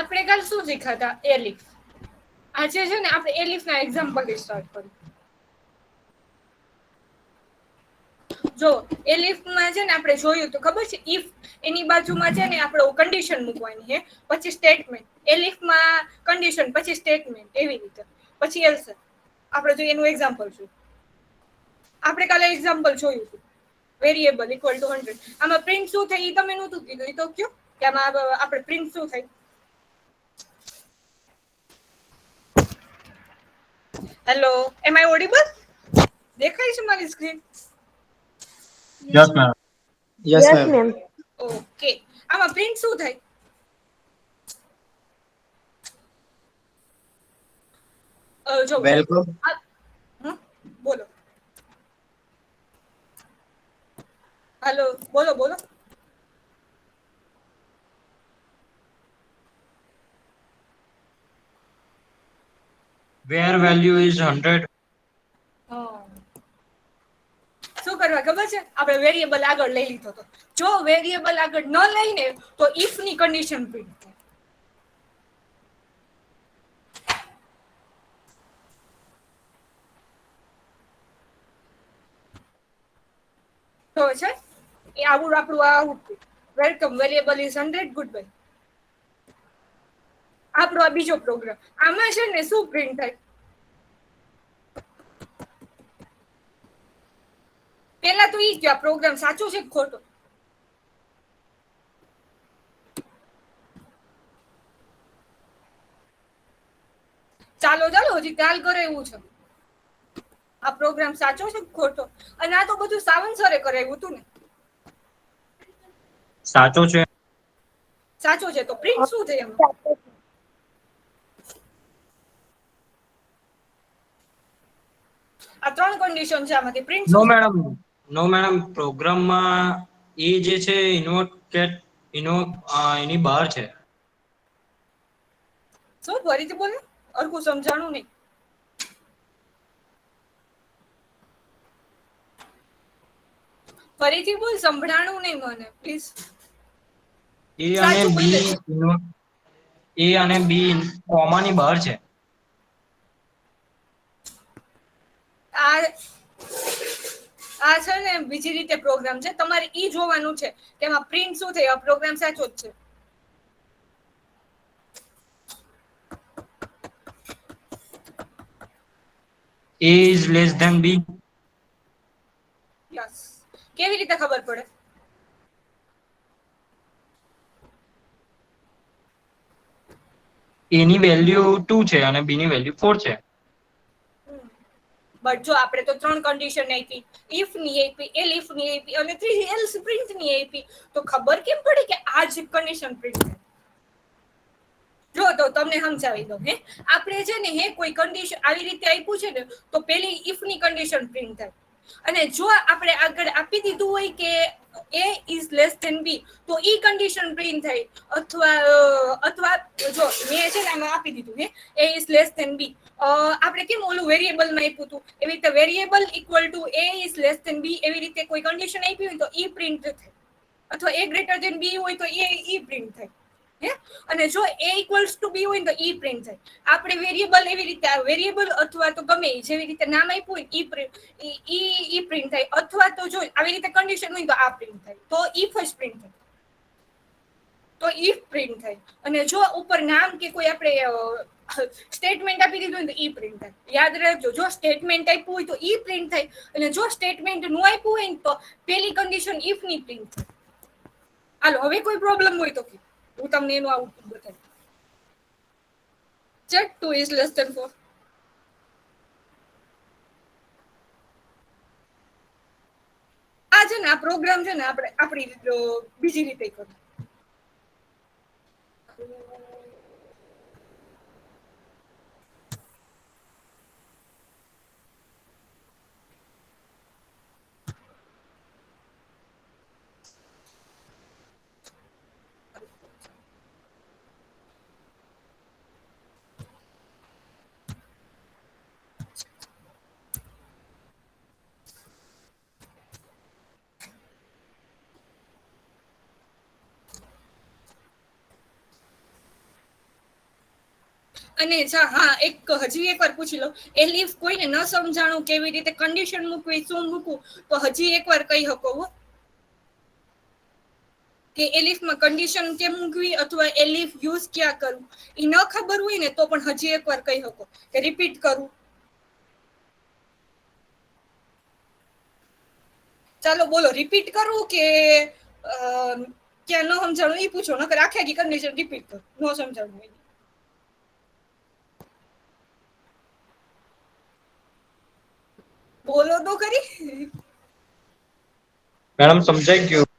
આપણે કાલ શું શીખ્યા હતા? એલિફ. આજે છે ને આપણે એલિફ ના એક્ઝામ્પલ સ્ટાર્ટ કરીએ. જો એલિફમાં છે ને આપણે જોયું તો ખબર છે, ઇફ એની બાજુમાં છે ને આપણે કન્ડિશન મૂકવાની છે, પછી સ્ટેટમેન્ટ. એલિફમાં કન્ડિશન પછી સ્ટેટમેન્ટ, એવી રીતે પછી એલ્સ. આપણે જો એનું એક્ઝામ્પલ જોયું, આપણે કાલે એક્ઝામ્પલ જોયું હતું. Variable equal to 100. આમાં પ્રિન્ટ શું થાય એ તમે નહોતું કીધું, એ તો કયો કે આમાં આપણે પ્રિન્ટ શું થાય. Hello, am I audible? દેખાય છે મારી screen? Yes ma'am. Yes ma'am. Okay, આમાં પ્રિન્ટ શું થાય? જો વેલકમ. બોલો. હાલો, બોલો બોલો. Where value is 100. શું કરવા ખબર છે? આપણે વેરિયેબલ આગળ લઈ લીધો હતો. જો વેરિયેબલ આગળ ન લઈને તો ઇફ ની કન્ડિશન પ્રિન્ટ થાય. તો છે એ આવું આપણું welcome variable is 100, good bye. આપણો આ બીજો પ્રોગ્રામ. આમાં છે ને શું પ્રિન્ટ થાય? પેલા તો ઈ જ આ પ્રોગ્રામ સાચો છે કે ખોટો? ચાલો હજી ખ્યાલ કરે એવું છે. આ પ્રોગ્રામ સાચો છે કે ખોટો? અને આ તો બધું સાવંત સરે કરાવ્યું હતું ને. સાચો છે. સાચો છે તો પ્રિન્ટ શું થાય એમાં? આ 3 કન્ડિશન છે, આમાંથી પ્રિન્ટ નો શું થાય? મેડમ, નો મેડમ, પ્રોગ્રામમાં એ જે છે એની બહાર છે. શું ફરીથી બોલો, અરકું સમજાણું નહીં. ફરીથી બોલ, સંભળાણું નહીં મને પ્લીઝ. એ અને બી કોમાની બહાર છે. આ છે ને બીજી રીતે પ્રોગ્રામ છે, તમારે ઈ જોવાનું છે કે એમાં પ્રિન્ટ શું થાય. આ પ્રોગ્રામ સાચો જ છે. A is less than B. Yes. કેવી રીતે ખબર પડે? A ની વેલ્યુ 2 છે અને B ની વેલ્યુ 4 છે. બટ જો આપણે તો 3 કન્ડિશન આપી, ઇફ ની આપી, એલિફ ની આપી અને 3 એલ્સ પ્રિન્ટ ની આપી, તો ખબર કેમ પડે કે આ જ કન્ડિશન પ્રિન્ટ થાય? જો તો તમને સમજાવી દો. આપણે છે ને કોઈ કન્ડિશન આવી રીતે આપ્યું છે ને, તો પેલી ઇફ ની કન્ડિશન પ્રિન્ટ થાય. અને જો આપણે આગળ આપી દીધું હોય કે A is less than B, તો ઈ કન્ડિશન પ્રિન્ટ થાય. અથવા જો મેં છે ને આમાં આપી દીધું A is less than B. આપણે કેમ ઓલું વેરિયેબલ માં આપ્યું હતું, એવી રીતે variable equal to A is less than B, એવી રીતે કોઈ કન્ડિશન આપી હોય તો ઈ પ્રિન્ટ થાય. અથવા A greater than B હોય તો ઈ પ્રિન્ટ થાય. અને જો A equals to B હોય તો ઈ પ્રિન્ટ થાય. આપણે વેરિયેબલ એવી રીતે વેરિયેબલ અથવા તો ગમે જેવી રીતે નામ આપ્યું હોય ઈ પ્રિન્ટ થાય. અથવા તો જો આવી રીતે કન્ડિશન હોય તો આ પ્રિન્ટ થાય. તો ઇફ જ પ્રિન્ટ થાય. તો ઇફ પ્રિન્ટ થાય. અને જો ઉપર નામ કે કોઈ આપણે સ્ટેટમેન્ટ આપી દીધું હોય તો ઈ પ્રિન્ટ થાય. યાદ રાખજો, જો સ્ટેટમેન્ટ આપ્યું હોય તો ઈ પ્રિન્ટ થાય, અને જો સ્ટેટમેન્ટ નો આપ્યું હોય તો પેલી કન્ડિશન ઇફ ની પ્રિન્ટ થાય. હાલો, હવે કોઈ પ્રોબ્લેમ હોય તો હું તમને એનું આઉટપુટ બતાવું. Check 2 is less than 4. આ છે ને આ પ્રોગ્રામ છે ને આપણે આપણી બીજી રીતે કરીએ. અને હા, એક હજી એકવાર પૂછી લો, એલિફ કોઈને ન સમજાણું કેવી રીતે કન્ડિશન મૂકવી, શું મૂકવું, તો હજી એકવાર કહી શકો કે એલિફમાં કન્ડિશન કેમ મૂકવી અથવા એલિફ યુઝ ક્યાં કરવું. એ ન ખબર હોય ને તો પણ હજી એકવાર કહી શકો કે રિપીટ કરું. ચાલો બોલો, રિપીટ કરવું કે ક્યાં ન સમજાણું એ પૂછો, નકર આખી આખી કન્ડિશન રિપીટ કરો, ન સમજાણું. બોલો તો ખરી. મેડમ સમજાઈ ગયું.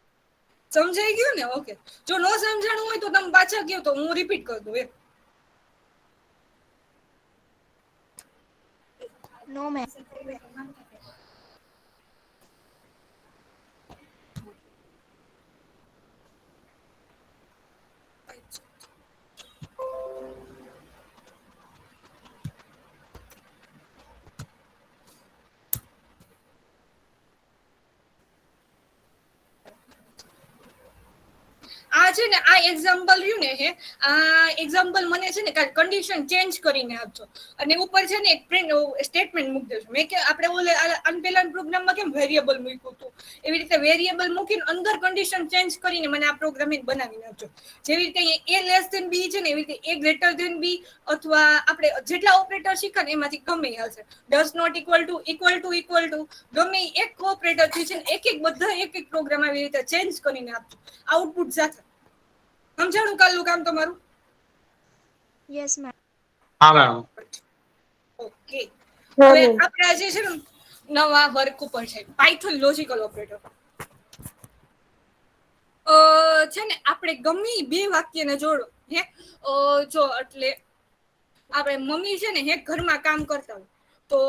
સમજાઈ ગયું ને? ઓકે. જો ન સમજાણું હોય તો તમે પાછા કહો તો હું રિપીટ કરી દઉં એમ. નો મેમ. આ છે ને, આ એક્ઝામ્પલ રહ્યું ને, આ એક્ઝામ્પલ મને છે ને કન્ડિશન ચેન્જ કરીને આપજો. અને ઉપર છે ને એક પ્રિન્ટ સ્ટેટમેન્ટ મૂકી દેજો. મેં કે આપણે ઓલે અનપેલા પ્રોગ્રામમાં કેમ વેરિયેબલ મૂક્યું હતું, એવી રીતે વેરિયેબલ મૂકીને અંદર કન્ડિશન ચેન્જ કરીને મને આ પ્રોગ્રામિંગ બનાવી નાખજો. જેવી રીતે એ લેસ ધેન બી છે ને, એવી રીતે એ ગ્રેટર ધેન બી, અથવા આપણે જેટલા ઓપરેટર શીખે ને એમાંથી ગમે હશે. Does not equal to, equal to, equal to, ગમે એક ઓપરેટર થી છે ને એક બધા એક પ્રોગ્રામ આવી રીતે ચેન્જ કરીને આપજો આઉટપુટ સાથે. સમજાણું કાલનું કામ તમારું? Yes ma'am. હા મેડમ. ઓકે. હવે આપણે આજે છે ને નવા વર્ક ઉપર છે, પાયથન લોજિકલ ઓપરેટર. છે ને આપણે ગમે બે વાક્યને જોડો હે, જો એટલે આપણે મમ્મી છે ને હે ઘરમાં કામ કરતા હોય, તો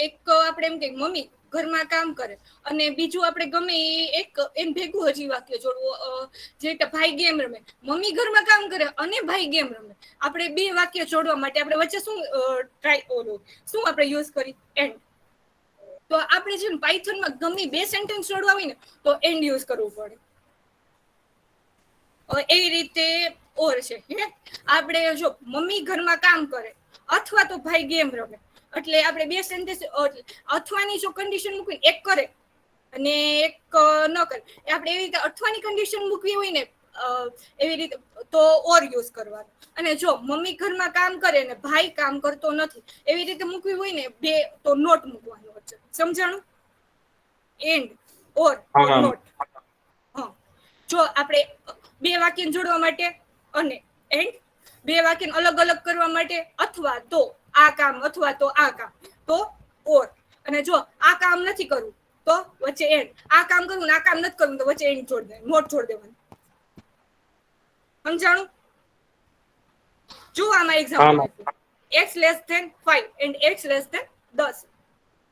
એક આપણે એમ કે મમ્મી ઘરમાં કામ કરે, અને બીજું આપણે ગમે એક એમ ભેગું હજી વાક્ય જોડવું, જે રીતે ભાઈ ગેમ રમે, મમ્મી ઘરમાં કામ કરે અને ભાઈ ગેમ રમે. આપણે બે વાક્ય જોડવા માટે આપણે વચ્ચે શું શું આપણે યુઝ કરી? એન્ડ. તો આપણે છે ને પાયથનમાં ગમે બે સેન્ટેન્સ જોડવા હોય ને તો એન્ડ યુઝ કરવું પડે. એવી રીતે ઓર છે હે, આપણે જો મમ્મી ઘરમાં કામ કરે અથવા તો ભાઈ ગેમ રમે, એટલે આપણે બે સેન્ટેન્સ અથવાની જો કન્ડિશન મૂકવી, એક કરે અને એક ન કરે, આપણે એવી રીતે અથવાની કન્ડિશન મૂકવી હોય ને એવી રીતે તો ઓર યુઝ કરવાનો. અને જો મમ્મી ઘરમાં કામ કરે ને ભાઈ કામ કરતો નથી, એવી રીતે મૂકવી હોય ને બે, તો નોટ મૂકવાનું વચ્ચે. સમજાણું? એન્ડ, ઓર, હા ઓર મેમ. નોટ. હા, જો આપણે બે વાક્ય જોડવા માટે અને એન્ડ, બે વાક્ય અલગ અલગ કરવા માટે અથવા તો આ કામ, અથવા તો આ કામ, તો ઓર. અને જો આ કામ નથી કરવું તો વચ્ચે એન્ડ, આ કામ કરવું ને આ કામ નથી કરવું તો વચ્ચે એન્ડ જોડ દે, નોટ જોડ દેવાની. સમજાણું? જો આમાં હા એક્ઝામ્પલ મેમ. આપ્યું, x less than 5 and x less than 10.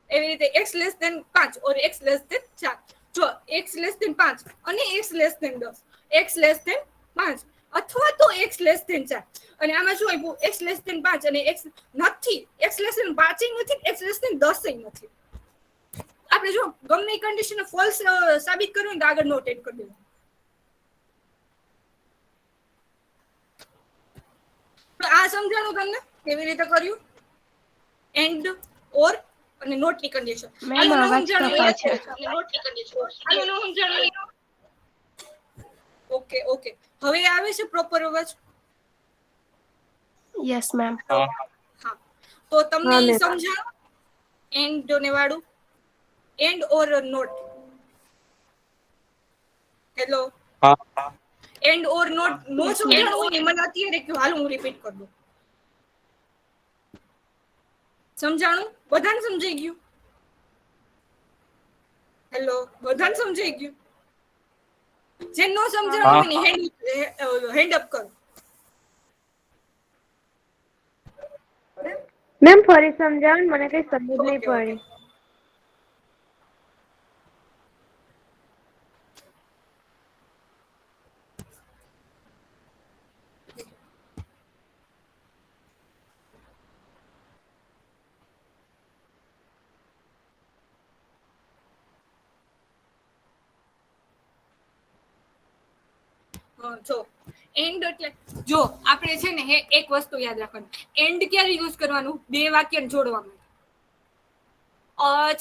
એવી રીતે x less than 5 or x less than 4. જો x લેસ ધેન 5 અને x less than 10, x less than 5 અથવા તો x લેસ ધેન 4. અને આમાં શું આપ્યું? x લેસ ધેન 5 અને x નથી, x લેસ ધેન 5 નથી, x લેસ ધેન 10 નથી. આપણે જો ગમે કન્ડિશન ફોલ્સ સાબિત કરવું તો આગળ નોટ એડ કરી દેવું. આ સમજાણું તમને કેવી રીતે કર્યું? એન્ડ, ઓર અને નોટ ની કન્ડિશન. મેમ અવાજ કપાય છે. ઓકે ઓકે, હવે આવે છે પ્રોપર અવાજ? Yes ma'am. હા. હા, તો તમને સમજાણું એન્ડ ને વાળું, એન્ડ ઓર નોટ? હેલો. હા. એન્ડ ઓર નોટ નો યસ મેમ. સમજાણું હોય ને મને અત્યારે કયો, હાલ હું રિપીટ કરી દઉં. સમજાણું? બધાને સમજાઈ ગયું? હેલો, બધાને સમજાઈ ગયું? જે નો સમજાણું હા. હોય ને હેન્ડ અપ કરો. મેમ ફરી સમજાવો, મને કઈ સમજ નહીં ઓકે ઓકે. પડી. જો એન્ડ એટલે જો આપણે છે ને એક વસ્તુ યાદ રાખવાનું, એન્ડ ક્યારે યુઝ કરવાનું? બે વાક્ય જોડવા માટે.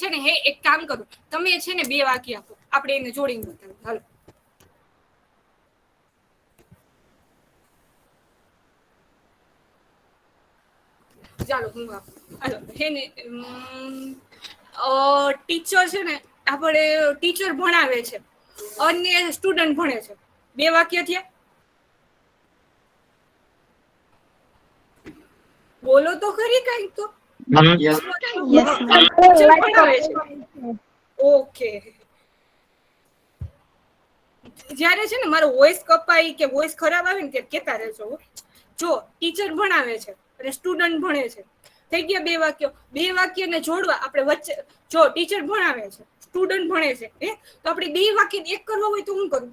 છે ને એક કામ કરો, તમે છે ને બે વાક્ય આપો, આપણે એને જોડીને બતાવીએ. હાલો ચાલો હું આપું. હાલો હે ને ટીચર છે ને, આપણે ટીચર ભણાવે છે અને સ્ટુડન્ટ ભણે છે. બે વાક્ય થયા. બોલો તો ખરી કઈક તો. Yes, ma'am. ટીચર ભણાવે છે. ઓકે. જ્યારે છે ને મારો વોઇસ કપાય કે વોઇસ ખરાબ આવે ને ત્યારે કેતા રહેજો. જો ટીચર ભણાવે છે અને સ્ટુડન્ટ ભણે છે, થઈ ગયા બે વાક્યો. બે વાક્યને જોડવા આપણે વચ્ચે, જો ટીચર ભણાવે છે, સ્ટુડન્ટ ભણે છે, તો આપણે બે વાક્ય એક કરવા હોય તો હું કરું?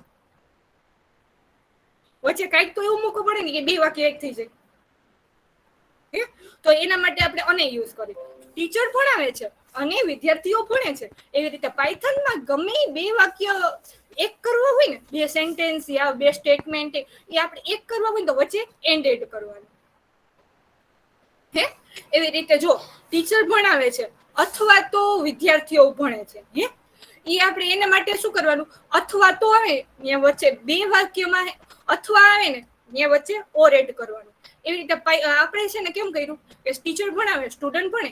વચ્ચે કઈક તો એવું મૂકવું પડે ને કે બે વાક્ય એક થઈ જાય. તો એના માટે આપણે અને યુઝ કરીએ. ટીચર ભણાવે છે અને વિદ્યાર્થીઓ ભણે છે. એવી રીતે પાયથનમાં ગમે બે વાક્ય એક કરવા હોય ને, બે સેન્ટેન્સ યા બે સ્ટેટમેન્ટ એ આપણે એક કરવા હોય તો વચ્ચે એન્ડ એડ કરવાનું. એવી રીતે જો ટીચર ભણાવે છે અથવા તો વિદ્યાર્થીઓ ભણે છે, એ આપણે એના માટે શું કરવાનું? અથવા તો આવે ત્યાં વચ્ચે બે વાક્યમાં અથવા આવે ને ત્યાં વચ્ચે ઓર એડ કરવાનું. એવી રીતે આપણે છે ને કેમ કર્યું કે ટીચર ભણાવે સ્ટુડન્ટ ભણે,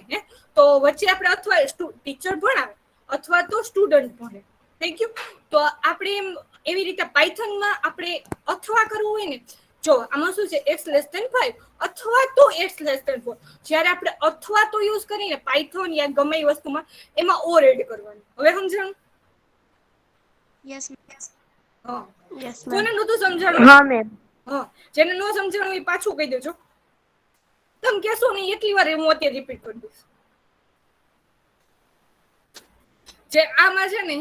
તો વચ્ચે આપણે અથવા ટીચર ભણાવે અથવા તો સ્ટુડન્ટ ભણે. થઈ ગયું. તો આપણે એવી રીતે પાયથનમાં આપણે અથવા કરવું હોય ને, જો આમાં શું છે, x<5 અથવા તો x4. જ્યારે આપણે અથવા તો યુઝ કરીને પાયથન યા ગમે એ વસ્તુમાં એમાં ઓર એડ કરવાનું. હવે સમજાણું? Yes, ma'am. હા. Yes, કોને ma'am. નહોતું સમજાણું? હા મેમ. હા, જેને ન સમજાણું એ પાછું કહી દેજો. તમે કહેશો નહીં એટલી વાર હું અત્યારે રિપીટ કરી દઈશ. જે આમાં છે ને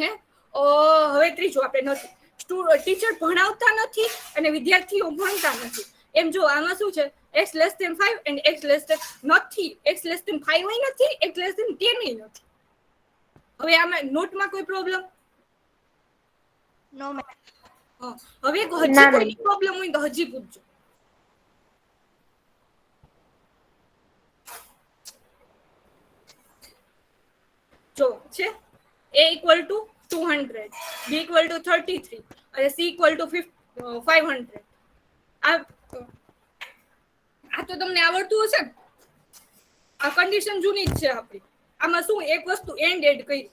હવે ત્રીજું આપણે નથી, ટીચર ભણાવતા નથી અને વિદ્યાર્થીઓ ભણતા નથી. એમ જો આમાં શું છે, x<5 and x નથી, x<5 નથી, x10 નથી. હવે આમાં નોટમાં કોઈ પ્રોબ્લેમ? No, ma'am. હવે ના, હજી ના. કોઈ પ્રોબ્લેમ હોય તો હજી પૂછજો. જો છે a=200, b=33 અને c=500. આ તો તમને આવડતું હશે ને? આ કન્ડિશન જૂની જ છે આપણી. આમાં શું એક વસ્તુ એન્ડ એડ કરી.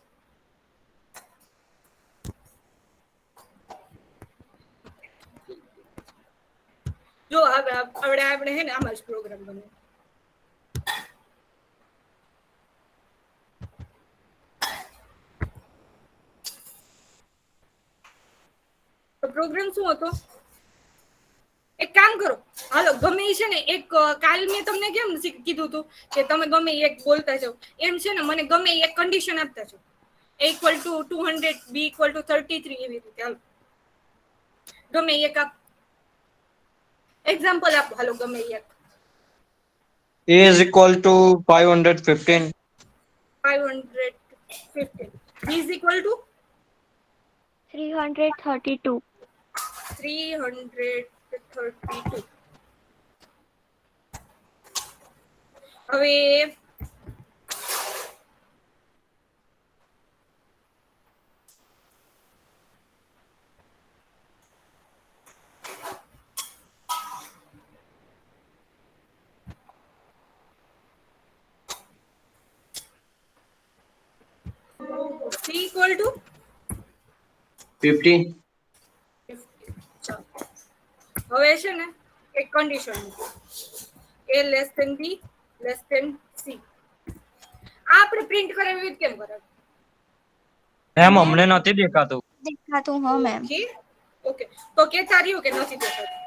જો આપણે હે ને આમાં જ પ્રોગ્રામ બને. પ્રોગ્રામ શું હતો? એક કામ કરો, હાલો ગમે છે ને એક કાલ મેં તમને કેમ કીધું હતું કે તમે ગમે એક બોલતા જાઓ, એમ છે ને મને ગમે એક કન્ડિશન આપતા જાઓ. a=200, b=33 એવી રીતે. હાલો ગમે એક આપ એક્ઝામ્પલ આપો. હાલો ગમે એક. a=515. 515. b=332. 332. હવે c=50. 50. હવે છે ને એક condition a less than b less than c. આ આપણે પ્રિન્ટ કરાવી કેમ કરાવી? મેમ અમને નથી દેખાતું. દેખાતું, હા મેમ. ઓકે તો કેતા રહ્યું કે નથી દેખાતું?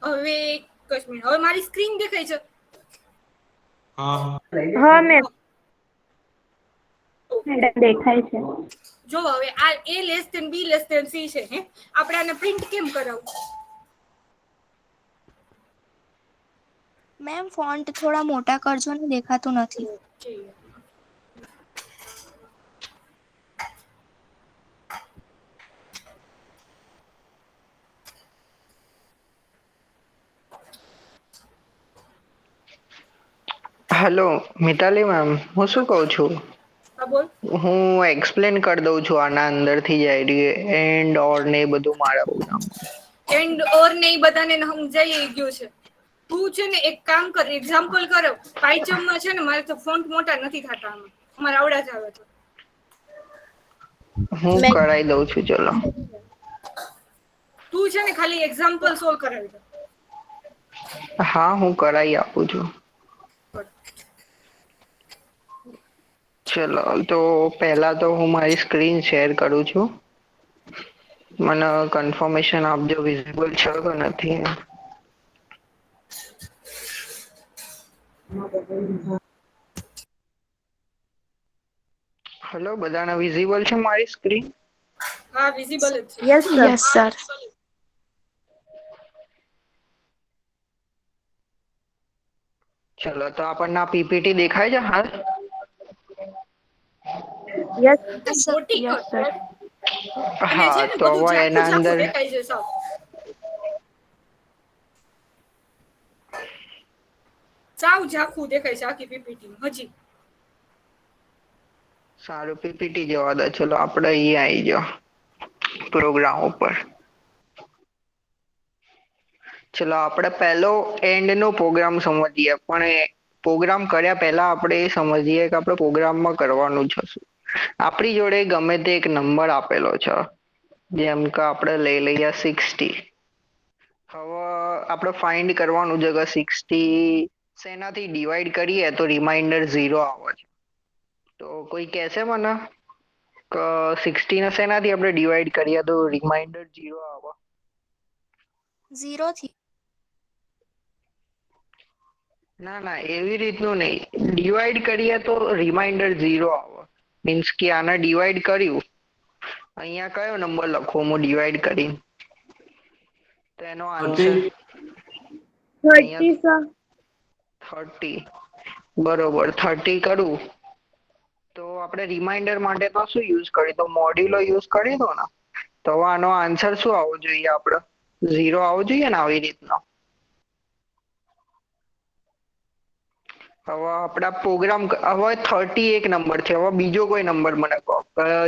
હવે એક જ મિનિટ, હવે મારી સ્ક્રીન દેખાય છે? હા હા મેમ મેડમ દેખાય છે. જો હવે આ a less than b less than c છે, હે આપણે આને પ્રિન્ટ કેમ કરાવું? મેમ ફોન્ટ થોડા મોટા કરજો ને, દેખાતું નથી. ઓકે. હેલો મિતાલી મેમ, હું શું કહું છું, હા બોલ. હું એક્સપ્લેન કરી દઉં છું આના અંદરથી જ આઈડી એન્ડ ઓર ને એ બધું મારા પ્રોગ્રામમાં. એન્ડ ઓર ને એ બધાને સમજાઈ ગયું છે. તું છે ને એક કામ કર, એક્ઝામ્પલ કર. પાયચમમાં છે ને મારે તો ફોન્ટ મોટા નથી થતા, આમાં અમારે આવડા જ આવે છે. હું કરાઈ દઉં છું, ચલો. તું છે ને ખાલી એક્ઝામ્પલ સોલ્વ કરાવી દે. હા હું કરાઈ આપું છું. ચલો તો પહેલા તો હું મારી સ્ક્રીન શેર કરું છું. મને કન્ફર્મેશન આપજો વિઝિબલ છે કે નથી. હેલો, બધાને વિઝિબલ છે મારી સ્ક્રીન? હા વિઝિબલ જ છે. Yes sir. Yes sir. ચલો તો આપણને આ પીપીટી દેખાય છે હાલ? યસ મોટી યસ કર સર. અને છે હા ને તો બધું હવે ઝાખું એના ઝાખું અંદર દેખાય છે સાવ. સાવ ઝાખું દેખાય છે આખી પીપીટી હજી. સારું પીપીટી જવા દો, ચલો આપણે અહીંયા આવી જાઓ પ્રોગ્રામ ઉપર. ચલો આપણે પહેલો એન્ડ નો પ્રોગ્રામ સમજીએ, પણ પ્રોગ્રામ કર્યા પહેલા આપણે એ સમજીએ કે આપણે પ્રોગ્રામમાં કરવાનું છે શું. આપણી જોડે ગમે તે એક નંબર આપેલો છે, જેમ કે આપણે લઈ લઈએ 60. હવે આપણે ફાઇન્ડ કરવાનું છે કે 60 શેનાથી ડિવાઈડ કરીએ તો રિમાઇન્ડર 0 આવે છે. તો કોઈ કહેશે મને કે 60 ને શેનાથી આપણે ડિવાઈડ કરીએ તો રિમાઇન્ડર 0 આવે? 0 થી. ના ના એવી રીતનું નહીં, ડિવાઈડ કરીએ તો રિમાઇન્ડર 0 આવે. મીન્સ કે આને ડિવાઈડ કર્યું, અહીંયા કયો નંબર લખું હું ડિવાઈડ કરીને તો એનો આન્સર 30 સર. 30. બરોબર 30 કરું તો આપણે રિમાઇન્ડર માટે તો શું યુઝ કરી તો મોડ્યુલો યુઝ કરી દો ને. તો આનો આન્સર શું આવવો જોઈએ, આપણે 0 આવવો જોઈએ ને આવી રીતનો. હવે આપણા પ્રોગ્રામ હવે 30 એક નંબર છે, હવે બીજો કોઈ નંબર મને કહો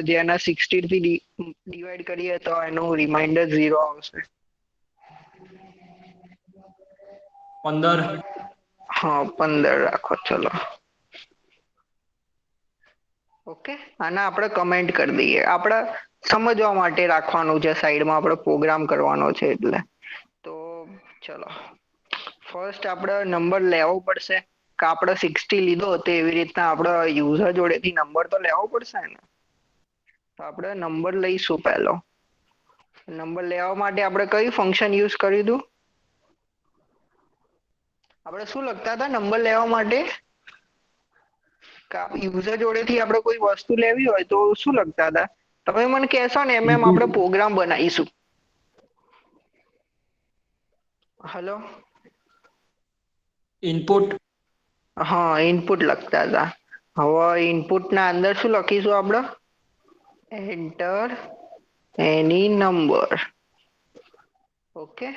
જેને 60 થી ડિવાઈડ કરીએ તો એનું રિમાઇન્ડર 0 આવશે. 15. હા 15 રાખો, ચલો. ઓકે, આને આપણે કમેન્ટ કરી દઈએ, આપણે સમજવા માટે રાખવાનું છે સાઈડમાં, આપણે પ્રોગ્રામ કરવાનો છે એટલે. તો ચલો ફર્સ્ટ આપણે નંબર લેવો પડશે કે આપણે 60 લીધો તો એવી રીતના આપણે યુઝર જોડેથી નંબર તો લેવો પડશે ને. તો આપણે નંબર લઈશું. પહેલો નંબર લેવા માટે આપણે કયું ફંક્શન યુઝ કર્યું હતું? આપણે શું લખતા હતા નંબર લેવા માટે? યુઝર જોડેથી આપણે કોઈ વસ્તુ લેવી હોય તો શું લખતા હતા? તમે મને કહેશો ને એમ આપણે પ્રોગ્રામ બનાવીશું. હલો. ઇનપુટ. હા ઇનપુટ લખતા હતા. હવે ઇનપુટ ના અંદર શું લખીશું આપણે? એન્ટર એની નંબર. ઓકે,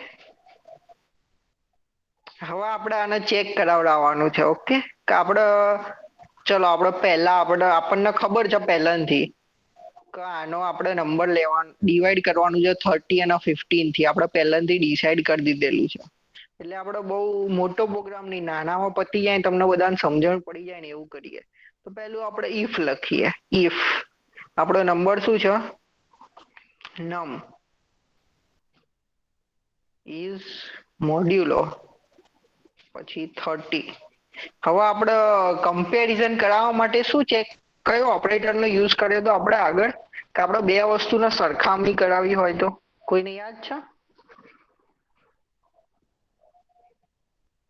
હવે આપણે આને ચેક કરાવડાવવાનું છે. ઓકે, કે આપણે ચલો આપણે પહેલા આપણને ખબર છે પહેલાથી કે આનો આપણે નંબર લેવાનો ડિવાઈડ કરવાનું છે 30 અને 15 થી, આપણે પહેલાથી ડિસાઈડ કરી દીધેલું છે. એટલે આપણે બહુ મોટો પ્રોગ્રામ નહીં, નાનામાં પતી જાય તમને બધાને સમજણ પડી જાય ને એવું કરીએ. તો પહેલું આપણે ઇફ લખીએ. ઇફ આપણો નંબર શું છે? નમ ઇઝ મોડ્યુલો પછી 30. હવે આપણે કમ્પેરિઝન કરાવવા માટે શું છે, કયો ઓપરેટરનો યુઝ કર્યો તો આપણે આગળ, કે આપણે બે વસ્તુને સરખામણી કરાવી હોય તો? કોઈને યાદ છે?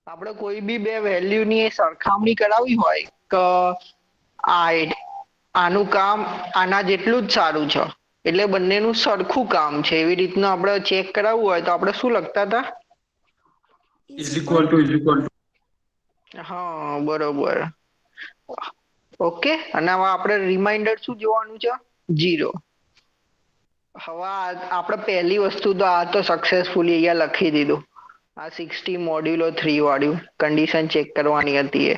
આપણે કોઈ બી બે વેલ્યુની સરખામણી કરાવી હોય કે આનું કામ આના જેટલું જ સારું છે એટલે બંનેનું સરખું કામ છે એવી રીતનું આપણે ચેક કરાવવું હોય તો આપણે શું લખતા હતા? ઇઝ ઇક્વલ ટુ હા બરોબર. ઓકે, અને હવે આપણે રિમાઇન્ડર શું જોવાનું છે? 0. હવે આપણે પહેલી વસ્તુ તો આ તો સક્સેસફુલી અહીંયા લખી દીધું. આ 60 મોડ્યુલો 3 વાળું કન્ડિશન ચેક કરવાની હતી એ.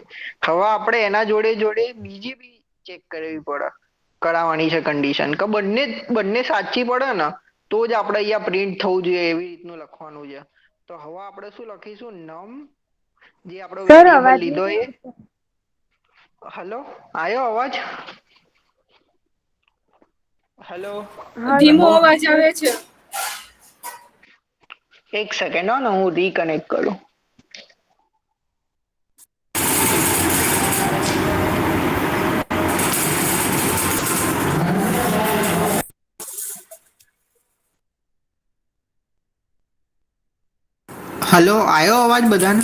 હવે આપણે એના જોડે જોડે બીજી બી ચેક કરવી પડે, કરાવવાની છે કન્ડિશન કે બંને સાચી પડે ને તો જ આપણે અહીંયા પ્રિન્ટ થવું જોઈએ એવી રીતનું લખવાનું છે. તો હવે આપણે શું લખીશું? નમ જે આપણો સર વેરિયેબલ અવાજ લીધો એ. હલો, આયો અવાજ? હલો, ધીમો અવાજ આવે છે. એક સેકન્ડ હો ને હું રીકનેક્ટ કરું. હલો, આયો અવાજ બધાને?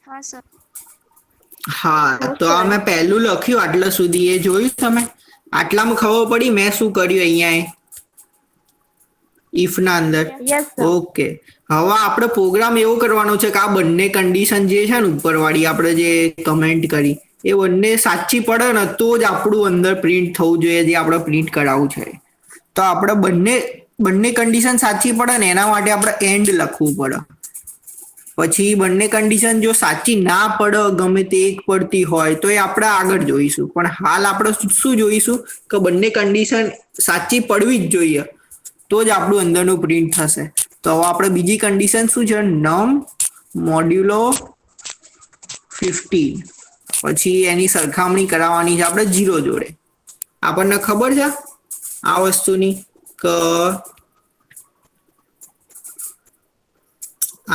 હા સર. હા, તો આ મેં પહેલું લખ્યું આટલા સુધી એ જોયું તમે? આટલામાં ખબર પડી મેં શું કર્યું અહીંયા ઇફ ના અંદર? Yes sir. ઓકે, હવે આપણે પ્રોગ્રામ એવો કરવાનો છે કે આ બંને કન્ડિશન જે છે ને ઉપરવાળી આપણે જે કમેન્ટ કરી એ બંને સાચી પડે ને તો જ આપણું અંદર પ્રિન્ટ થવું જોઈએ જે આપણે પ્રિન્ટ કરાવવું છે. તો આપણે બંને કન્ડિશન સાચી પડે ને એના માટે આપણે એન્ડ લખવું પડે. પછી બંને કન્ડિશન જો સાચી ના પડે ગમે તે એક પડતી હોય તો એ આપણે આગળ જોઈશું, પણ હાલ આપણે શું જોઈશું કે બંને કન્ડિશન સાચી પડવી જ જોઈએ તો જ આપણું અંદરનું પ્રિન્ટ થશે. તો હવે આપણે બીજી કન્ડિશન શું છે? નમ મોડ્યુલો 15 પછી એની સરખામણી કરાવવાની છે આપણે 0 જોડે. આપણને ખબર છે આ વસ્તુની કે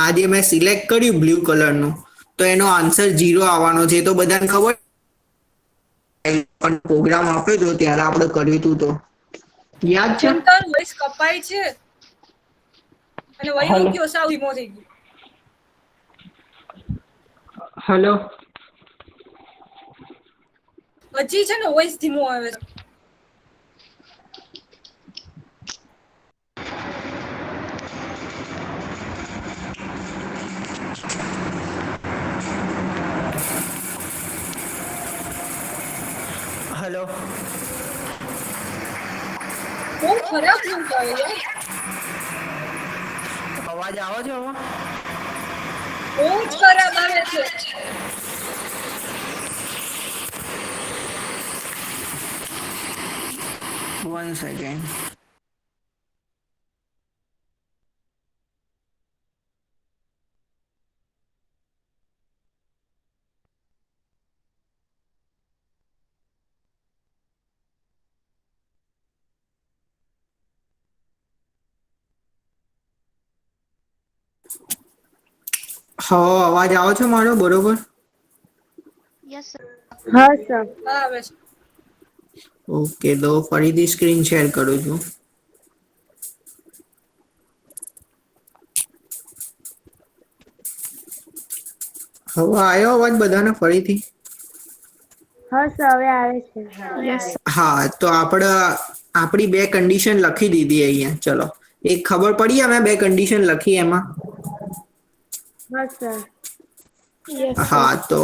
આ જે મેં સિલેક્ટ કર્યું બ્લુ કલરનું તો એનો આન્સર 0 આવવાનો છે. તો બધાને ખબર પ્રોગ્રામ આપ્યો હતો ત્યારે આપણે કર્યું હતું તો યાદ છે? ચિંતન વોઇસ કપાય છે અને વયો ગયો સાવ ધીમો થઈ ગયો. હલો, હજી છે ને વોઇસ ધીમો આવે છે. હલો, બહુ ખરાબ સંભળાય યાર. અવાજ આવે છે હવે? બહુ જ ખરાબ આવે છે. 1 સેકન્ડ. હા, અવાજ આવે છે મારો બરોબર? Yes sir. હા સર. હા આવે છે. ઓકે, તો ફરીથી સ્ક્રીન શેર કરું છું. હવે આવ્યો અવાજ બધાને ફરીથી? હા સર હવે આવે છે. હા, તો આપણે આપણી બે કન્ડિશન લખી દીધી અહીંયા. ચલો, એક ખબર પડી અમે બે કન્ડિશન લખી એમાં? હા સર. હા, તો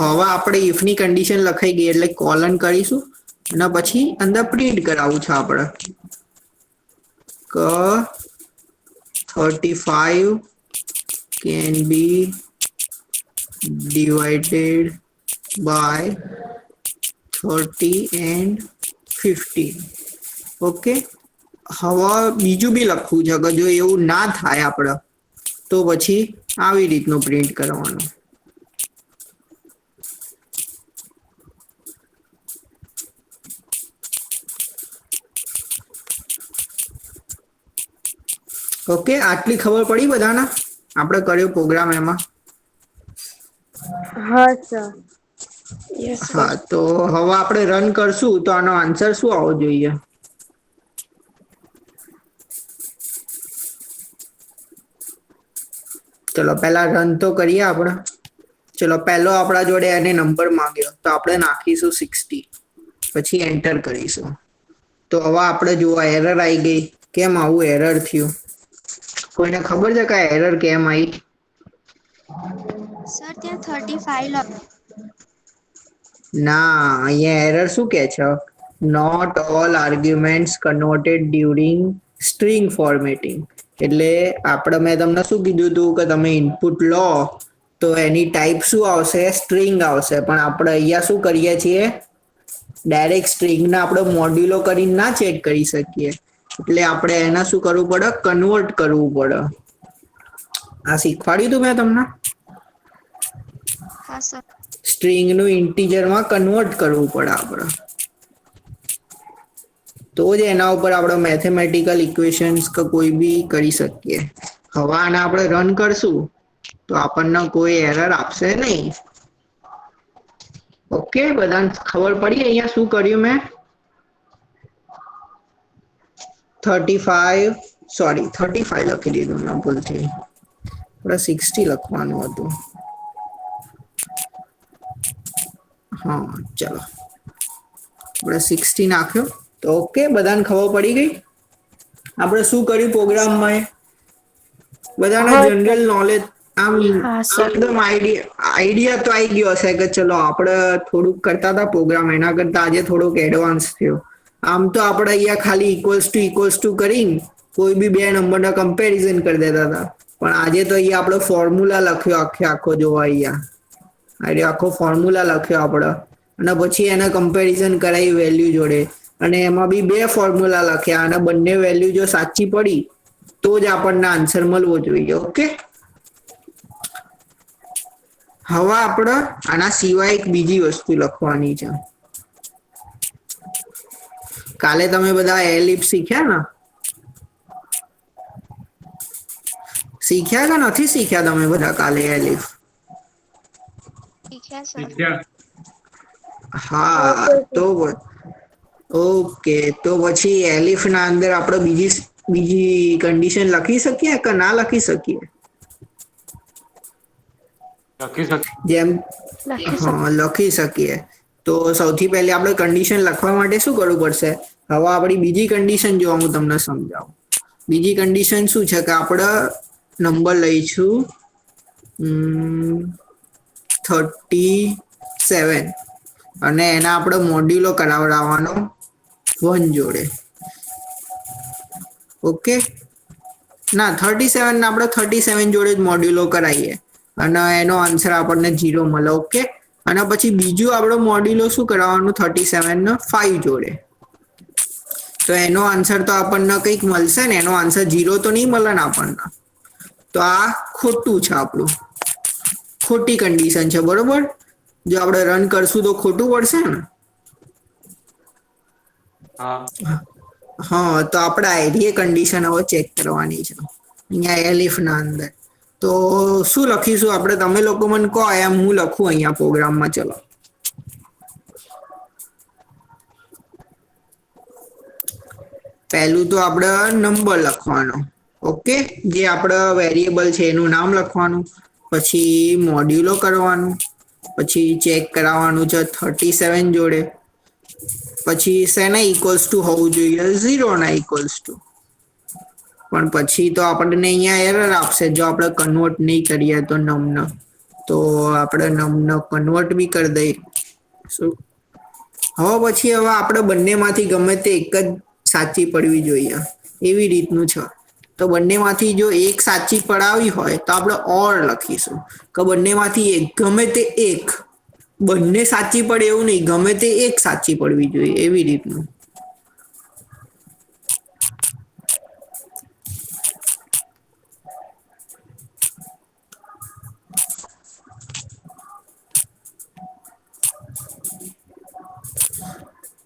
હવે આપણે ઇફની કન્ડિશન લખાઈ ગઈ એટલે કોલન કરીશું અને પછી અંદર પ્રિન્ટ કરાવવું છે આપણે કે 35 can be divided by 30 and 50. Okay, હવે બીજું બી લખવું છે કે જો એવું ના થાય આપણે તો પછી આવી રીતનું પ્રિન્ટ કરવાનું. ઓકે, આટલી ખબર પડી બધાને આપણે કર્યો પ્રોગ્રામ એમાં? હા સર. હા, તો હવે આપણે રન કરશું તો આનો આન્સર શું આવવો જોઈએ? ચલો પહેલા રન તો કરીએ આપણે. ચલો પહેલો આપણા જોડે એને નંબર માંગ્યો તો આપણે નાખીશું 60, પછી એન્ટર કરીશું. તો હવે આપણે જોવા એરર આવી ગઈ. કેમ આવું એરર થયું? કોઈને ખબર છે કે એરર કેમ આવી? સર ત્યાં 35 ના, અહીંયા એરર શું કહે છે? Not all arguments converted during string formatting. એટલે મેં તમને શું કીધું હતું કે તમે ઇનપુટ લો તો એની ટાઈપ શું આવશે? સ્ટ્રિંગ આવશે. પણ આપણે અહીંયા શું કરીએ છીએ? ડાયરેક્ટ સ્ટ્રિંગને આપણે મોડ્યુલો કરીને ના ચેક કરી શકીએ. એટલે આપણે એને શું કરવું પડે? કન્વર્ટ કરવું પડે. આ શીખવાડ્યું હતું મેં તમને? હા સર. સ્ટ્રિંગનું ઇન્ટીજરમાં કન્વર્ટ કરવું પડે આપણે. તો જ એના ઉપર આપણે મેથેમેટિકલ ઇક્વેશન્સ કે કોઈ બી કરી શકીએ. હવે આને આપણે રન કરશું તો આપણને કોઈ એરર આપશે નહીં. ઓકે, બધાને ખબર પડી અહીંયા શું કર્યું મેં? 35 લખી દીધું મેં ભૂલથી. આપણે 60 લખવાનું હતું. હા ચલો, આપણે 60 નાખ્યો. તો ઓકે, બધાને ખબર પડી ગઈ આપણે શું કર્યું પ્રોગ્રામમાં? બધાને જનરલ નોલેજ આમ એકદમ આઈડિયા તો આવી ગયો હશે કે ચલો આપણે થોડુંક કરતા હતા પ્રોગ્રામ, એના કરતા આજે થોડુંક એડવાન્સ થયો. આમ તો આપણે અહીંયા ખાલી ઇક્વલ્સ ટુ કરીને કોઈ બી બે નંબરના કમ્પેરિઝન કરી દેતા હતા. પણ આજે તો અહીંયા આપણે ફોર્મ્યુલા લખ્યો આખો જોવા. અહીંયા આખો ફોર્મ્યુલા લખ્યો આપણે અને પછી એને કમ્પેરિઝન કરાવી વેલ્યુ જોડે. અને એમાં બી બે ફોર્મ્યુલા લખ્યા અને બંને વેલ્યુ જો સાચી પડી તો જ આપણને આન્સર મળવો જોઈએ. ઓકે, હવે આપણે આના સિવાય એક બીજી વસ્તુ લખવાની છે. કાલે તમે બધા એલિફ શીખ્યા ને? શીખ્યા કે નથી શીખ્યા તમે બધા કાલે એલિફ? શીખ્યા સર. હા, તો ઓકે, તો પછી એલિફ ના અંદર આપણે બીજી કન્ડિશન લખી શકીએ કે ના લખી શકીએ? જેમ હા, લખી શકીએ. તો સૌથી પહેલા આપણે કન્ડિશન લખવા માટે શું કરવું પડશે? હવે આપણી બીજી કન્ડિશન જો હું તમને સમજાવું. બીજી કન્ડિશન શું છે કે આપણે નંબર લઈશું 37 અને એના આપણે મોડ્યુલો કરાવડાવવાનો 1 જોડે. ઓકે, ના 37 ને આપણે 37 જોડે જ મોડ્યુલો કરાવીએ અને એનો આન્સર આપણને 0 મળે. ઓકે, અને પછી બીજું આપણે મોડ્યુલો શું કરાવવાનું 37 ને 5 જોડે. તો એનો આન્સર તો આપણને કંઈક મળશે ને, એનો આન્સર 0 તો નહીં મળે ને આપણને. તો આ ખોટું છે, આપણું ખોટી કન્ડિશન છે. બરોબર, જો આપણે રન કરશું તો ખોટું પડશે ને. હા, તો આપણે આઈડિયા કન્ડિશન હવે ચેક કરવાની છે અહીંયા એલિફ ના અંદર. તો શું લખીશું આપણે? તમે લોકો મને કહો, એમ હું લખું અહીંયા પ્રોગ્રામમાં. ચલો, પહેલું તો આપણે નંબર લખવાનો. ઓકે, જે આપણે વેરિયેબલ છે એનું નામ લખવાનું. પછી મોડ્યુલો કરવાનું. પછી ચેક કરાવવાનું છે 37 જોડે. પછી શેના ઇક્વલ્સ ટુ હોવું જોઈએ? 0 ના ઇક્વલ્સ ટુ. પણ પછી તો આપણને અહીંયા એરર આપશે જો આપણે કન્વર્ટ નહીં કરીએ તો નમને. તો આપણે નમને કન્વર્ટ બી કરી દઈશું. હવે આપણે બંનેમાંથી ગમે તે એક જ સાચી પડવી જોઈએ એવી રીતનું છે. તો બંનેમાંથી જો એક સાચી પડાવી હોય તો આપણે ઓર લખીશું કે બંનેમાંથી એક, ગમે તે એક. બંને સાચી પડે એવું નહીં, ગમે તે એક સાચી પડવી જોઈએ એવી રીતનું.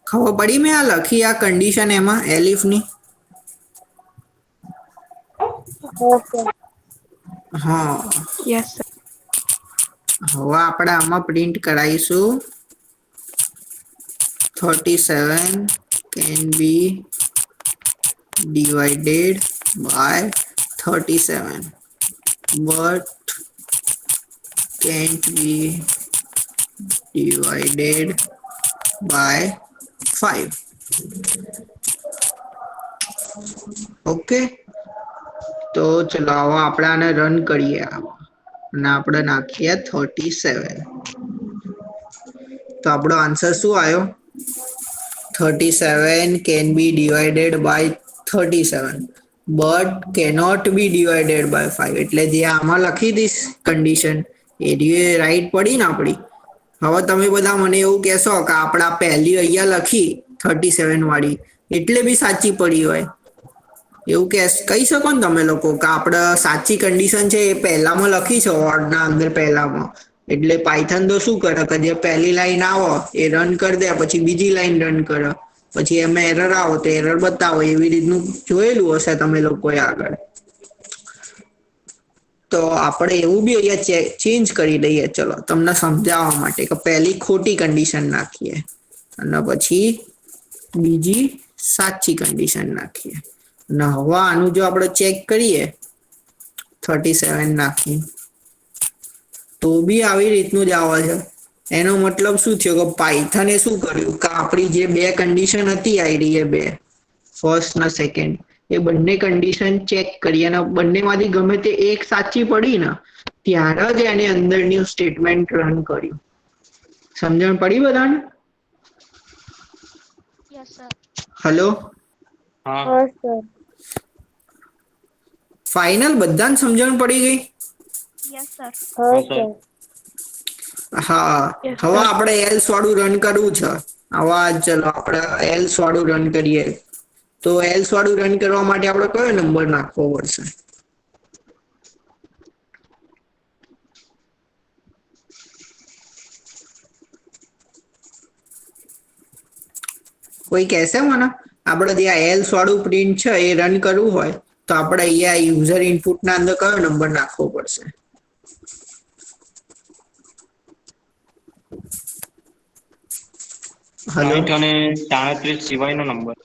ખબર પડી મેં આ લખી આ કન્ડિશન એમાં એલિફની? હા, યસ સર. હવે આપણે આમાં print કરાવીશું 37 can be divided by 37 but can't be divided by 5. Okay, તો ચલો હવે આપણે આને રન કરીએ અને આપણે નાખીએ 37. તો આપણો આન્સર શું આવ્યો? 37 can be divided by 37 but cannot be divided by 5. એટલે જે આમાં લખી દીસ કન્ડિશન એ રાઈટ પડી ને આપણી. હવે તમે બધા મને એવું કહેશો કે આપણા પહેલી અહીંયા લખી 37 વાળી એટલે બી સાચી પડી હોય, એવું કહી શકો ને તમે લોકો કે આપણે સાચી કન્ડિશન છે એ પહેલામાં લખી છે ઓર્ડના અંદર પહેલામાં. એટલે પાયથન તો શું કરે કે જે પહેલી લાઈન આવો એ રન કરી દે, પછી બીજી લાઈન રન કરે, પછી એમાં એરર આવો તો એરર બતાવો. એવી રીતનું જોયેલું હશે તમે લોકોએ આગળ. તો આપણે એવું બી અહીંયા ચેન્જ કરી દઈએ, ચલો તમને સમજાવવા માટે કે પહેલી ખોટી કન્ડિશન નાખીએ અને પછી બીજી સાચી કન્ડિશન નાખીએ. અને હવે આનું જો આપણે ચેક કરીએ 37 નાખી તો બી આવી રીતનું જ આવે છે. એનો મતલબ શું થયો કે પાયથને શું કર્યું કે આપણી જે બે કન્ડિશન હતી આઈડી એ બે ફર્સ્ટ ને સેકન્ડ એ બંને કન્ડિશન ચેક કરી અને બંનેમાંથી ગમે તે એક સાચી પડી ને ત્યારે જ એને અંદરનું સ્ટેટમેન્ટ રન કર્યું. સમજણ પડી બધાને? Yes, sir. હલો, હા હા સર. ફાઇનલ બધાને સમજણ પડી ગઈ? Yes, sir. હા સર. હા, હવે આપણે એલ્સ વાળું રન કરવું છે. હવે ચલો આપણે એલ્સ વાળું રન કરીએ. તો એલ્સ વાળું રન કરવા માટે આપણે કયો નંબર નાખવો પડશે? કોઈ કહેશે મને? આપણે જે એલ્સ વાળું પ્રિન્ટ છે એ રન કરવું હોય તો આપણે અહીંયા યુઝર ઇનપુટના અંદર કયો નંબર નાખવો પડશે? હલો, 60 અને 37 સિવાયનો નંબર.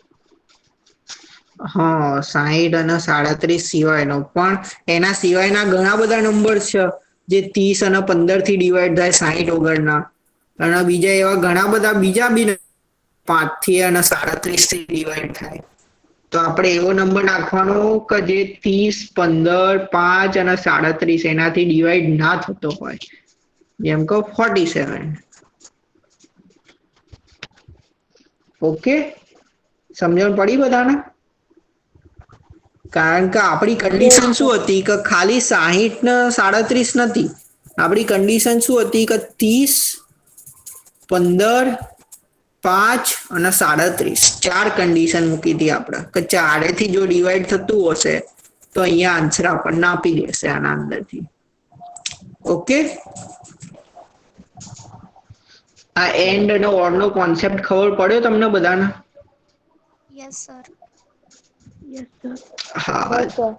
હા, 60 અને 37 સિવાયનો, પણ એના સિવાયના ઘણા બધા નંબર છે જે 30 અને 15 થી ડિવાઈડ થાય 60 વગરના. અને બીજા એવા ઘણા બધા બીજા બી 5 થી અને 37 થી ડિવાઈડ થાય. તો આપણે એવો નંબર નાખવાનો કે જે 30, 15, 5 અને 37 એનાથી ડિવાઈડ ના થતો હોય. જેમ કે 47. ઓકે, સમજણ પડી બધાને? કારણ કે આપણી કન્ડિશન શું હતી કે ખાલી 60 ને 37 નથી. આપણી કન્ડિશન શું હતી કે 30, 15, 5 અને 37 ચાર કન્ડિશન મૂકી હતી આપણે કે ચારેથી જો ડિવાઈડ થતું હશે તો અહીંયા આન્સર આપણને આપી દેશે આના અંદરથી. ઓકે, આ એન્ડ અને ઓર નો કોન્સેપ્ટ ખબર પડ્યો તમને બધાને? Yes, sir. હા, હા સર.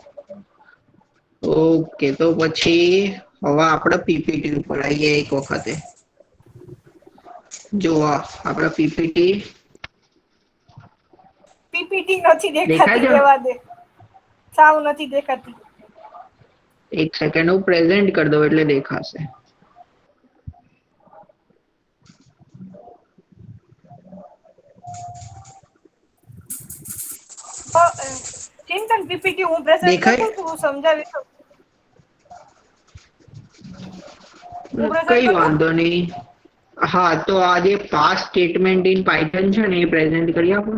ઓકે. તો પછી હવે આપણે પીપીટી ઉપર આવીએ એક વખતે. જો આપણે પીપીટી પીપીટી નથી દેખાય દેખાતી, છે? રહેવા દે. સાવ નથી દેખાતી. એક સેકન્ડ હું પ્રેઝન્ટ કરી દઉં એટલે દેખાશે. ચિંતન પીપીટી હું પ્રેઝન્ટ દેખાય? કરું છું, હું સમજાવી શકું. હું present કઈ કરું? વાંધો નહીં. હા, તો આ જે પાસ સ્ટેટમેન્ટ ઇન પાયથન છે ને એ પ્રેઝન્ટ કરી આપો.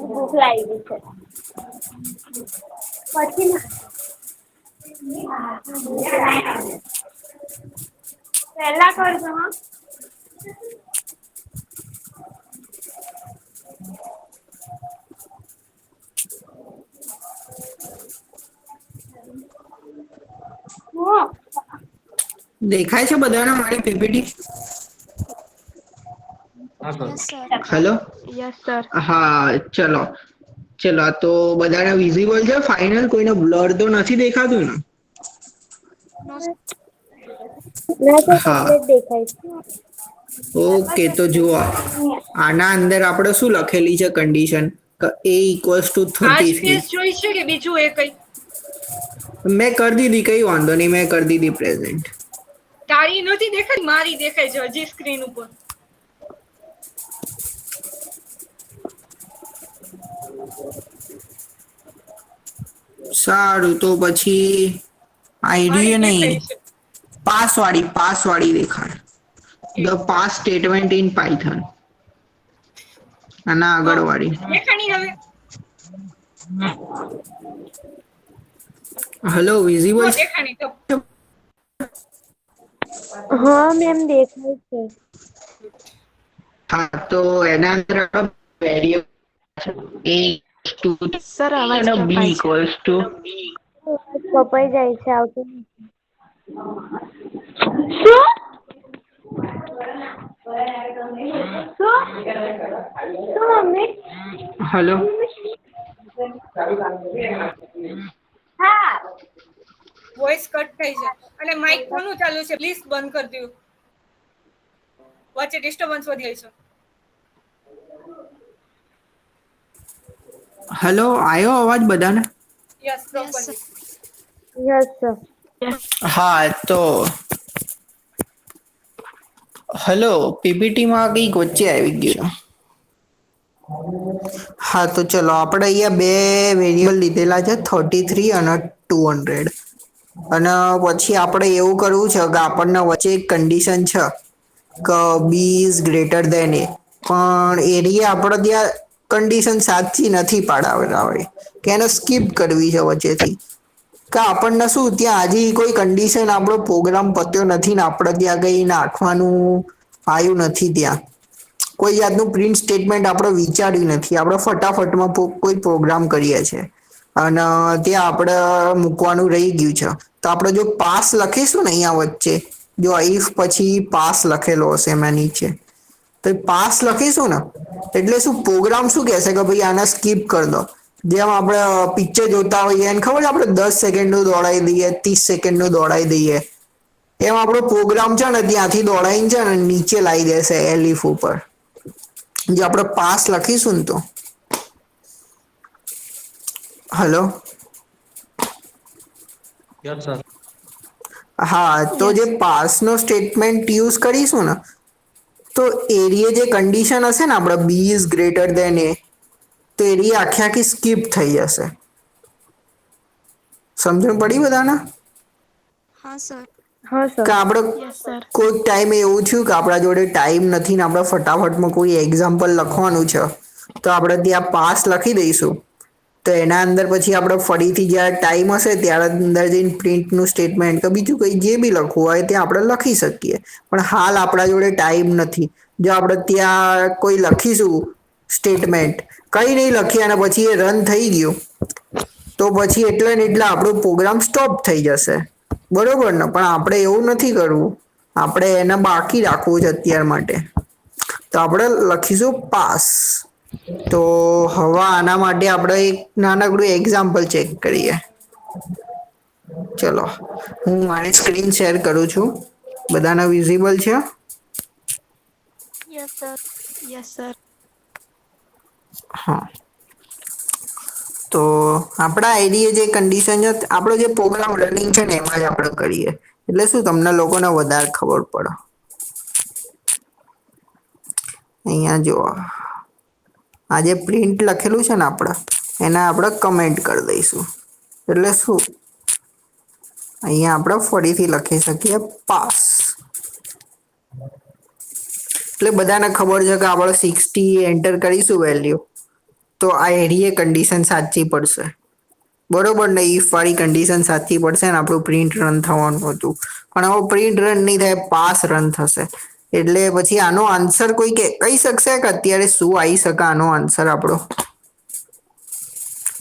ભૂખ લાગી છે. પછી પહેલા કરજો. હા, દેખાય છે બધાને મારી પીપીટી? હા sir. Yes, sir. Hello yes sir. હા ચલો ચલો આ તો બધાને વિઝિબલ છે ફાઇનલ કોઈને બ્લર તો નથી દેખાતું ને No, ના સર હા કમ્પ્લીટ દેખાય છે. ઓકે તો જુઓ આના અંદર આપણે શું લખેલી છે કન્ડિશન એ ઇક્વલ્સ ટુ આ જ 33 કેસ જોઈ છે કે બીજું એ કઈ? મેં કરી દીધી કઈ વાંધો નહીં મેં કરી દીધી પ્રેઝન્ટ તારી નથી દેખાય, મારી દેખાય છે હજી સ્ક્રીન ઉપર. સારું તો પછી આઈડિયા મારી નહીં દેખાય છે. પાસવાળી દેખાડ the pass statement in Python આના આગળ વાળી દેખાણી હવે હેલો વિઝિબલ દેખાણી તો હા મેમ દેખાય છે. હા તો એના અંદર વેરિયેબલ એ ટુ સર અવાજ અને બી કપાય છે. ઇક્વલ્સ ટુ કપાઈ જાય છે આવતું નથી. શું? શું મમ્મી? હેલો હા. વોઇસ કટ થઈ છે અને માઇક કોનું ચાલુ છે પ્લીઝ બંધ કરી દો. વચ્ચે ડિસ્ટર્બન્સ વધી જાય છે. હેલો આવ્યો અવાજ બધાને yes yes, properly. sir. Yes sir. હા તો હેલો પીપીટી માં કંઈક વચ્ચે આવી ગયું હા તો ચલો આપણે અહીંયા બે વેરિયેબલ લીધેલા છે 33 અને 200 અને પછી આપણે એવું કરવું છે કે આપણને વચ્ચે એક કન્ડિશન છે કે બી ઇઝ ગ્રેટર ધેન એ પણ એરિયા આપણે ત્યાં કન્ડિશન સાચી નથી પાડાવે કે એને સ્કીપ કરવી છે વચ્ચેથી કે આપણને શું ત્યાં હજી કોઈ કન્ડિશન આપણો પ્રોગ્રામ પત્યો નથી ને આપણે ત્યાં કઈ નાખવાનું આવ્યું નથી ત્યાં કોઈ જાતનું પ્રિન્ટ સ્ટેટમેન્ટ આપણે વિચાર્યું નથી આપણે ફટાફટમાં કોઈ પ્રોગ્રામ કરીએ છીએ અને ત્યાં આપણે મૂકવાનું રહી ગયું છે તો આપણે જો પાસ લખીશું ને અહીંયા વચ્ચે જો ઇફ પછી પાસ લખેલો હશે એમાં નીચે તો પાસ લખીશું ને એટલે શું પ્રોગ્રામ શું કહેશે કે ભાઈ આને સ્કીપ કરી દો જેમ આપણે પિક્ચર જોતા હોઈએ એને ખબર છે આપણે 10 સેકન્ડનું દોડાવી દઈએ 30 સેકન્ડનું દોડાવી દઈએ એમ આપણો પ્રોગ્રામ છે ને ત્યાંથી દોડાઈને છે ને નીચે લાવી દેશે એલિફ ઉપર જે આપણે પાસ લખીશું ને તો હેલો યસ સર. હા તો જે પાસનો સ્ટેટમેન્ટ યુઝ કરીશું ને તો એરિયા જે કન્ડિશન હશે ને આપણે બી ઇઝ ગ્રેટર ધેન એ તો એરિયા આખી સ્કીપ થઈ જશે સમજણ પડી બધાને हाँ सर. હા સર. કે આપણે Yes, sir. કોઈક ટાઈમે એવું થયું કે આપણા જોડે ટાઈમ નથી ને આપણે ફટાફટમાં કોઈ એક્ઝામ્પલ લખવાનું છે તો આપણે ત્યાં પાસ લખી દઈશું તો એના અંદર પછી આપણે ફરીથી જ્યારે ટાઈમ હશે ત્યારે અંદર જઈને પ્રિન્ટનું સ્ટેટમેન્ટ કે બીજું કંઈ જે બી લખવું હોય તે આપણે લખી શકીએ પણ હાલ આપણા જોડે ટાઈમ નથી જો આપણે ત્યાં કોઈ લખીશું સ્ટેટમેન્ટ કંઈ નહીં લખીએ અને પછી એ રન થઈ ગયું તો પછી એટલે ને એટલે આપણો પ્રોગ્રામ સ્ટોપ થઈ જશે બરોબર ને પણ આપણે એવું નથી કરવું આપણે એને બાકી રાખવું છે અત્યાર માટે તો આપણે લખીશું પાસ તો હવે આના માટે આપણે એક નાનકડું એક્ઝામ્પલ ચેક કરીએ ચલો હું મારી સ્ક્રીન શેર કરું છું બધાને વિઝિબલ છે Yes, sir. Yes, sir. હા તો આપણા આઈડીએ જે કન્ડિશન છે આપણો જે પ્રોગ્રામ રનિંગ છે ને એમાં જ આપણે કરીએ એટલે શું તમને લોકોને વધારે ખબર પડે અહીંયા જો આ જે પ્રિન્ટ લખેલું છે ને આપણે એના આપણે કમેન્ટ કરી દઈશું એટલે શું અહીંયા આપણે ફરીથી લખી શકીએ પાસ એટલે બધાને ખબર છે કે આપણે 60 એન્ટર કરીશું વેલ્યુ તો આ એરિયે કન્ડિશન સાચી પડશે બરોબર ને ઇફ વાળી કન્ડિશન સાચી પડશે ને આપણું પ્રિન્ટ રન થવાનું હતું પણ હવે પ્રિન્ટ રન નહીં થાય પાસ રન થશે એટલે પછી આનો આન્સર કોઈ કહી શકશે કે અત્યારે શું આવી શકે આનો આન્સર આપણો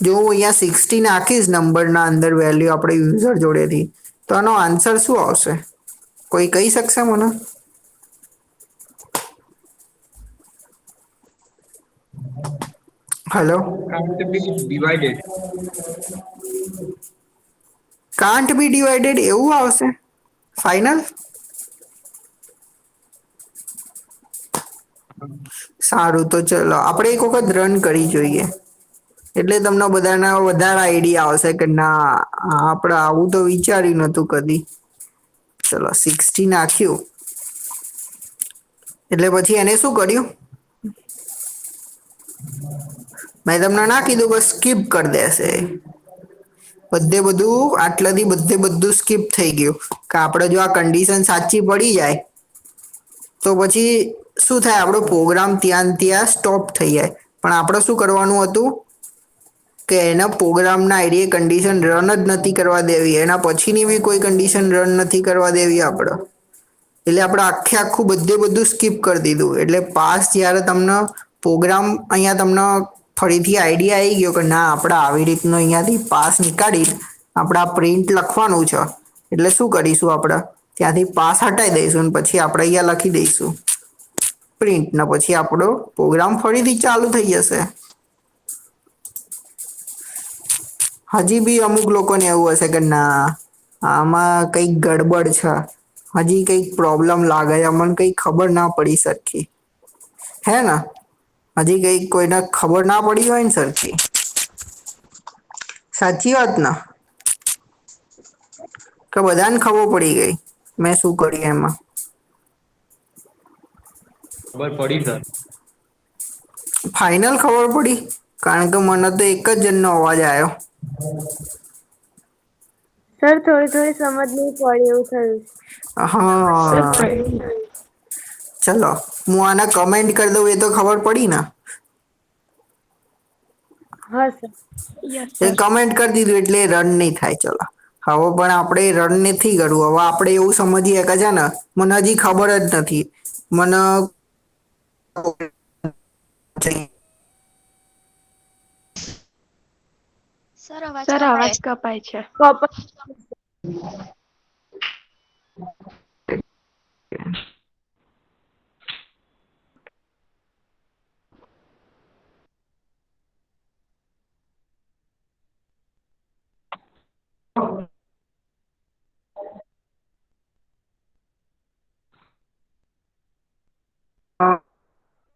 જો હું અહીંયા 60 નાખીશ નંબરના અંદર વેલ્યુ આપણે યુઝર જોડેથી તો આનો આન્સર શું આવશે કોઈ કહી શકશે મને hello, can't be divided. Can't B divided એવું આવશે ફાઇનલ. સારું, તો ચલો આપણે એક વખત રન કરી જોઈએ, એટલે તમને બધાને વધારે આઈડિયા આવશે કે ના આપણે આવું તો વિચાર્યું નતું કદી. ચલો 60 નાખ્યું એટલે પછી એને શું કર્યું, મેં તમને ના કીધું બસ સ્કીપ કરી દેશે બધું, આટલાથી બધું સ્કીપ થઈ ગયું કે આપણે જો આ કન્ડિશન સાચી પડી જાય તો પછી શું થાય, આપણો પ્રોગ્રામ ત્યાં ને ત્યાં સ્ટોપ થઈ જાય. પણ આપણે શું કરવાનું હતું કે એના પ્રોગ્રામના આઈડીએ કન્ડિશન રન જ નથી કરવા દેવી, એના પછીની બી કોઈ કન્ડિશન રન નથી કરવા દેવી આપણે. એટલે આપણે આખું બધું સ્કીપ કરી દીધું. એટલે પાસ જ્યારે તમને પ્રોગ્રામ અહીંયા તમને ફરીથી આઈડિયા આવી ગયો કે ના આપણે આવી રીતનું અહીંયાથી પાસ નીકાળી આપણે આ પ્રિન્ટ લખવાનું છે. એટલે શું કરીશું, આપણે ત્યાંથી પાસ હટાવી દઈશું અને પછી આપણે અહીંયા લખી દઈશું પ્રિન્ટ, ને પછી આપણો પ્રોગ્રામ ફરીથી ચાલુ થઈ જશે. હજી બી અમુક લોકોને એવું હશે કે ના આમાં કંઈક ગડબડ છે, હજી કંઈક પ્રોબ્લેમ લાગે છે, અમને કંઈ ખબર ના પડી સરખી, હે ને? હજી કંઈક કોઈને ખબર ના પડી હોય ને સરખી, સાચી વાત ને? કે બધાને ખબર પડી ગઈ મેં શું કર્યું એમાં? ખબર પડી સર. ફાઇનલ ખબર પડી? કારણ કે મને તો એક જ જણનો અવાજ આવ્યો. સર થોડી સમજ નહીં પડી એવું થયું. હા, ચલો હું આને કમેન્ટ કરી દઉં એ તો ખબર પડી ને? હા સર. યસ એ સર. કમેન્ટ કરી દીધું એટલે રન નહીં થાય. ચલો હવે પણ આપણે રન નથી કરવું, હવે આપણે એવું સમજીએ કે છે ને મને હજી ખબર જ નથી, મને સર અવાજ કપાય છે. કપ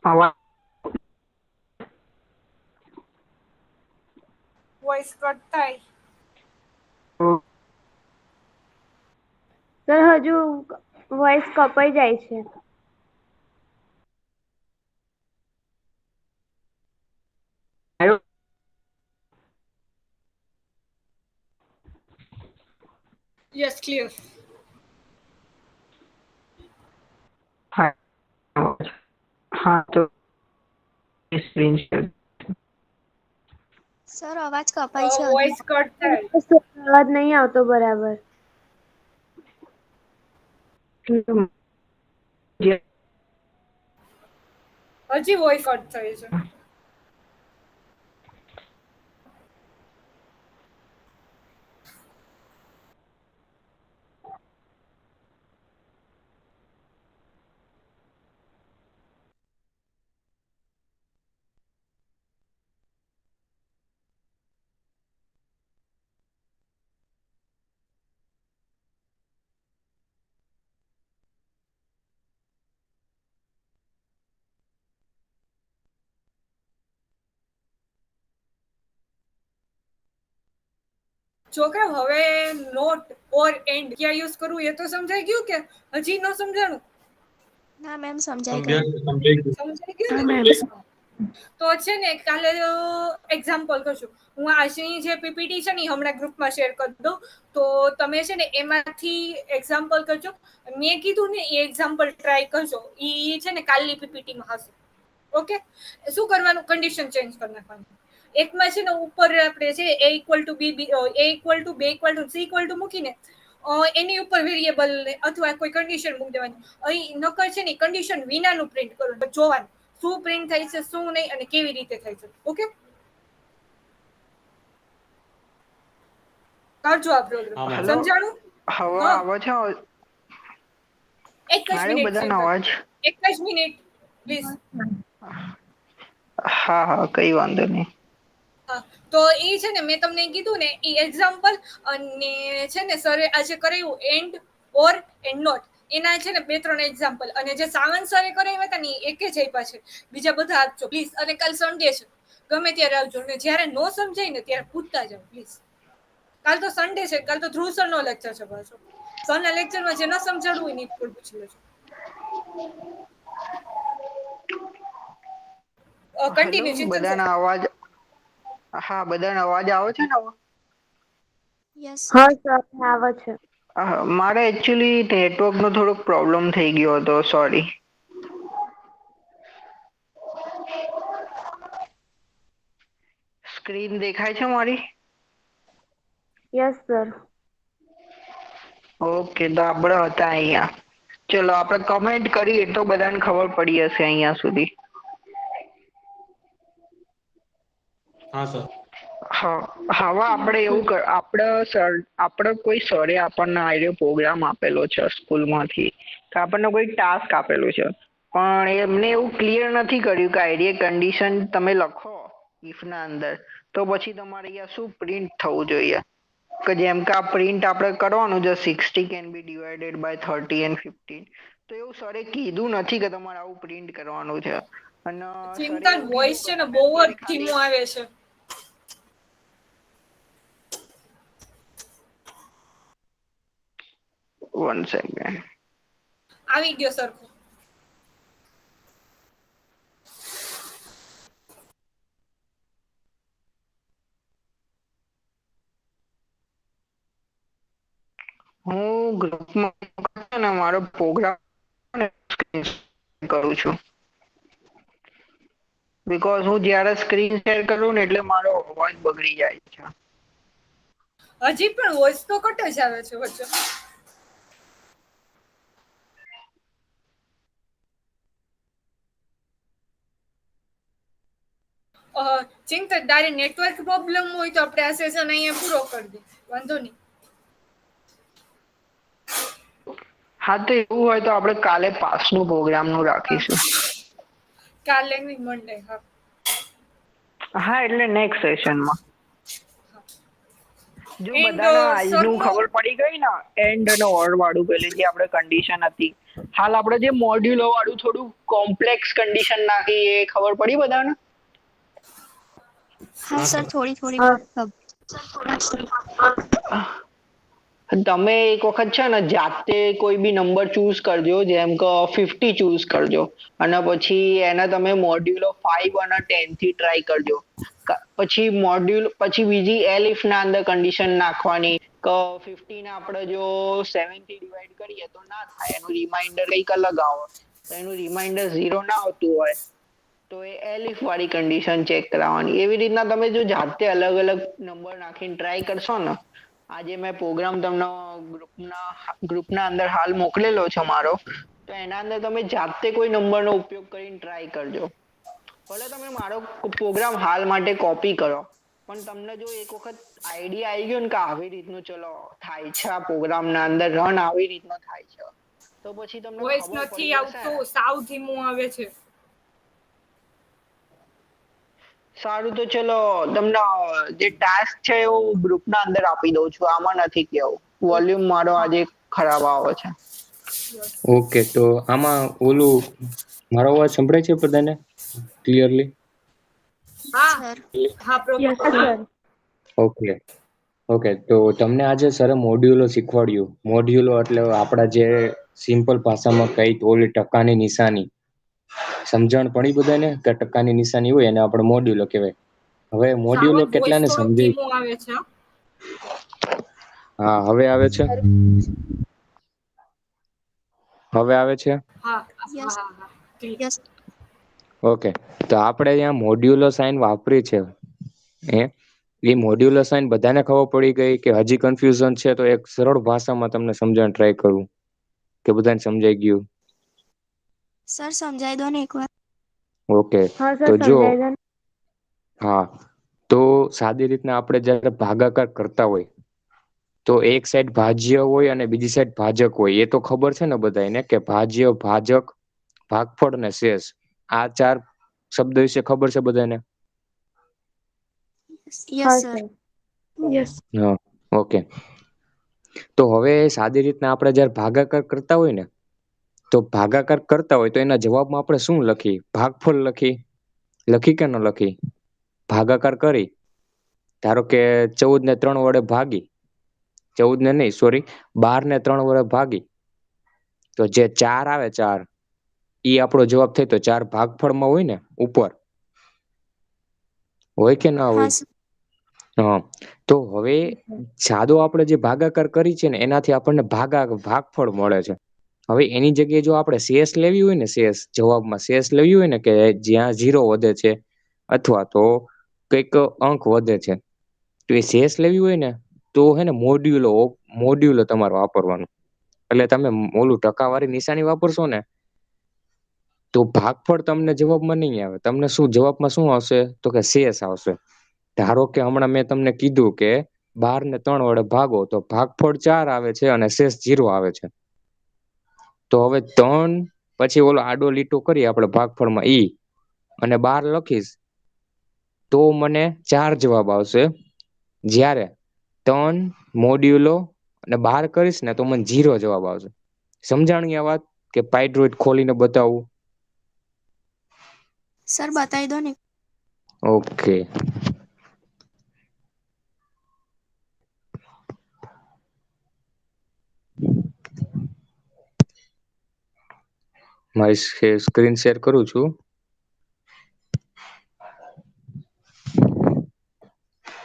અવાજ વોઇસ કટ થાય. સર હજુ વોઇસ કપાઈ જાય છે. Yes, clear. હા તો સ્ક્રીન શેર સર અવાજ કપાય છે. વોઇસ કટ થાય. અવાજ નહીં આવતો બરાબર. હજી વોઇસ કટ થાય છે. છોકરા હવે નોટ ઓર એન્ડ ક્યાં યુઝ કરવું એ તો સમજાઈ ગયું કે હજી ન સમજાણું? ના મેમ સમજાઈ ગયું. સમજાઈ ગયું. સમજાઈ ગયું ને? તો છે ને કાલે એક્ઝામ્પલ કરશું. હું આશની જે પીપીટી છે ને હમણાં ગ્રુપમાં શેર કરી દઉં, તો તમે છે ને એમાંથી એક્ઝામ્પલ કરજો. મેં કીધું ને એ એક્ઝામ્પલ ટ્રાય કરજો, એ છે ને કાલની પીપીટીમાં હશે. ઓકે, શું કરવાનું? કન્ડિશન ચેન્જ કરી નાખવાનું. એકમાં છે ને ઉપર આપણે છે a equal to b, a equal to b equal to c equal to મૂકીને એની ઉપર વેરિયેબલ અથવા કોઈ કન્ડિશન મૂકી દેવાની. અહીં નકર છે ને કન્ડિશન વિનાનું પ્રિન્ટ કરવાનું, જોવાનું શું પ્રિન્ટ થાય છે શું નહીં અને કેવી રીતે થાય છે. ઓકે, કરજો આ પ્રોગ્રામ. સમજાણું? હવે આવે છે એક જ મિનિટ, બધાનો અવાજ? એક જ મિનિટ પ્લીઝ. હા કઈ વાંધો નહીં. હા, તો એ છે ને મેં તમને કીધું ને એ એક્ઝામ્પલ, અને છે ને સરે આજે કરાવ્યું એન્ડ ઓર એન્ડ નોટ, એના છે ને 2-3 એક્ઝામ્પલ, અને જે સાવંત સરે કરાવ્યા હતા ને એ એક જ આપ્યા છે, બીજા બધા આપજો પ્લીઝ. અને કાલ સન્ડે છે, ગમે ત્યારે આવજો, ને જ્યારે નો સમજાય ને ત્યારે પૂછતા જાવ પ્લીઝ. કાલ તો સન્ડે છે, કાલ તો ધ્રુવ સરનો લેક્ચર છે પાછો. સરના લેક્ચરમાં જે ન સમજાડવું હોય ને એ પણ પૂછી લેજો. હેલો, કન્ટિન્યુ ચિંતન સર. બધાના અવાજ, હા બધાના અવાજ આવે છે ને હવે? યસ હા સર આવે છે. મારે એકચ્યુઅલી નેટવર્કનો થોડોક પ્રોબ્લેમ થઈ ગયો હતો, સોરી. સ્ક્રીન દેખાય છે મારી? Yes sir. ઓકે, તો આપણે હતા અહીંયા. ચલો આપણે કમેન્ટ કરીએ તો બધાને ખબર પડી હશે અહીંયા સુધી. હા સર. હવે આપણે એવું આપણે કોઈ સરે આપણને આઈડિયો પ્રોગ્રામ આપેલો છે સ્કૂલમાંથી, કે આપણને કોઈ ટાસ્ક આપેલું છે, પણ એમને એવું ક્લિયર નથી કર્યું કે આઈડિયા કન્ડિશન તમે લખો ઇફ ના અંદર તો પછી તમારે અહીંયા શું પ્રિન્ટ થવું જોઈએ, કે જેમ કે આ પ્રિન્ટ આપણે કરવાનું છે 60 can be divided by 30 and 15, તો એવું સરે કીધું નથી કે તમારે આવું પ્રિન્ટ કરવાનું છે. અને સરે ચિંતન એવું વોઇસ છે કીધું ને કે બહુ તમે જ ખાલી ધીમું આવે છે. One second. આવી ગયો સરખો. હું ગ્રુપમાં મારો પ્રોગ્રામ કરું છું, બીકોઝ હું જ્યારે સ્ક્રીન શેર કરું ને એટલે મારો અવાજ બગડી જાય છે. હજી પણ વોઇસ તો કટ જ આવે છે વચ્ચે. ચિંતન, તારે નેટવર્ક પ્રોબ્લેમ હોય તો આપણે આ સેશન અહીંયા પૂરો કરી દઈએ, વાંધો નહીં. હા તો એવું હોય તો આપણે કાલે પાસનું પ્રોગ્રામનું રાખીશું. કાલે નહીં, મંડે. હા હા એટલે નેક્સ્ટ સેશનમાં. જો એન્ડ બધાને આજનું સરનું ખબર પડી ગઈ ને એન્ડ અને ઓર વાળું, પેલી જે આપણે કન્ડિશન હતી, હાલ આપણે જે મોડ્યુલો વાળું થોડું કોમ્પ્લેક્સ કન્ડિશન નાખી એ ખબર પડી બધાને? હા સર, થોડી હા તમે એક વખત છે ને જાતે કોઈ બી નંબર ચૂઝ કરજો, જેમ કે 50 ચૂઝ કરજો, અને પછી એને તમે મોડ્યુલો 5 અને 10 થી ટ્રાય કરજો. પછી બીજી એલિફ ના અંદર કન્ડિશન નાખવાની કે 50 ને આપણે જો 7 થી ડિવાઈડ કરીએ તો ના થાય, એનું રિમાઇન્ડર કંઈક અલગ આવે, તો એનું રિમાઇન્ડર 0 ના આવતું હોય તો એ એલિફ વાળી કન્ડિશન ચેક કરાવવાની. એવી રીતના તમે જો જાતે અલગ અલગ નંબર નાખીને ટ્રાય કરશો ને, આજે મેં પ્રોગ્રામ તમને ગ્રુપના અંદર હાલ મોકલેલો છે મારો, તો એના અંદર તમે જાતે કોઈ નંબરનો ઉપયોગ કરીને ટ્રાય કરજો. ભલે તમે મારો પ્રોગ્રામ હાલ માટે કોપી કરો, પણ તમને જો એક વખત આઈડિયા આવી ગયો ને કે આવી રીતનું ચલો થાય છે આ પ્રોગ્રામના અંદર રન આવી રીતનો થાય છે, તો પછી તમને વોઇસ ખબર નથી પડી જશે. આવતું, સાવ ધીમું આવે છે. સારું તો ચલો તમને જે ટાસ્ક છે એ હું ગ્રુપના અંદર આપી દઉં છું, આમાં નથી કેવું. વોલ્યુમ મારો આજે ખરાબ આવે છે. ઓકે, તો આમાં ઓલું મારો અવાજ સંભળાય છે બધાને ક્લિયરલી? હા સર. હા યસ સર. ઓકે ઓકે, તો તમને આજે સરે મોડ્યુલો શીખવાડ્યું. મોડ્યુલો એટલે આપણા જે સિમ્પલ ભાષામાં કઈ તો ઓલી ટકાની નિશાની સમજણ પડી બધાને, કે ટકાની નિશાની હોય એને આપણે મોડ્યુલો કહેવાય. હવે મોડ્યુલો સાવન વોઇસ કેટલાને થોડુંક સમજાય? ધીમું આવે છે. હા હવે આવે છે? હવે આવે છે? હા યસ હા હા. યસ. ઓકે, તો આપણે અહીંયા મોડ્યુલો સાઇન વાપરી છે. એ મોડ્યુલો સાઇન બધાને ખબર પડી ગઈ કે હજી કન્ફ્યુઝન છે? તો એક સરળ ભાષામાં તમને સમજાવવાનું ટ્રાય કરું, કે બધાને સમજાઈ ગયું? સર સમજાઈ દો ને એકવાર. ઓકે, હા સર તો જો સમજાઈ દો ને. હા, તો સાદી રીતના આપણે જ્યારે ભાગાકાર કરતા હોય તો એક સાઈડ ભાજ્ય હોય અને બીજી સાઈડ ભાજક હોય. એ તો ખબર છે ને બધાને કે ભાજ્ય, ભાજક, ભાગફળ ને શેષ, આ ચાર શબ્દ વિશે ખબર છે બધાને? Yes sir. યસ. હા, ઓકે. તો હવે સાદી રીતના આપણે જ્યારે ભાગાકાર કરતા હોય ને, તો ભાગાકાર કરતા હોય તો એના જવાબમાં આપણે શું લખી? ભાગફળ લખી કે ન લખી? ભાગાકાર કરી, ધારો કે 14 ને 3 વડે ભાગી, 14 ને નહીં, સોરી, 12 ને 3 વડે ભાગી, તો જે 4 આવે, 4 ઈ આપણો જવાબ થાય. તો 4 ભાગફળમાં હોય ને, ઉપર હોય કે ના હા હોય? સર. હા. તો હવે સાદો આપણે જે ભાગાકાર કરી છે ને, એનાથી આપણને ભાગફળ મળે છે. હવે એની જગ્યાએ જો આપણે શેષ લેવી હોય ને, જવાબમાં શેષ લેવી હોય ને, કે જ્યાં 0 વધે છે અથવા તો કંઈક અંક વધે છે, તો એ શેષ લેવી હોય ને, તો હે ને મોડ્યુલો તમારે વાપરવાનું. એટલે તમે ઓલું ટકાવારી નિશાની વાપરશો ને, તો ભાગફળ તમને જવાબમાં નહીં આવે. તમને જવાબમાં શું આવશે? તો કે શેષ આવશે. ધારો કે હમણાં મેં તમને કીધું કે 12 ને 3 વડે ભાગો, તો ભાગફળ 4 આવે છે અને શેષ 0 આવે છે. તો હવે 3 પછી ઓલો આડો લીટો કરી આપણે ભાગફળમાં ઈ અને 12 લખીશ, તો મને 4 જવાબ આવશે. જ્યારે 3 મોડ્યુલો અને 12 કરીશ ને, તો મને 0 જવાબ આવશે. સમજાણી આ વાત? કે પાઇડ્રોઇડ ખોલીને બતાવું? સર બતાવી દો ને. ઓકે. મારી સ્ક્રીન શેર કરું છું.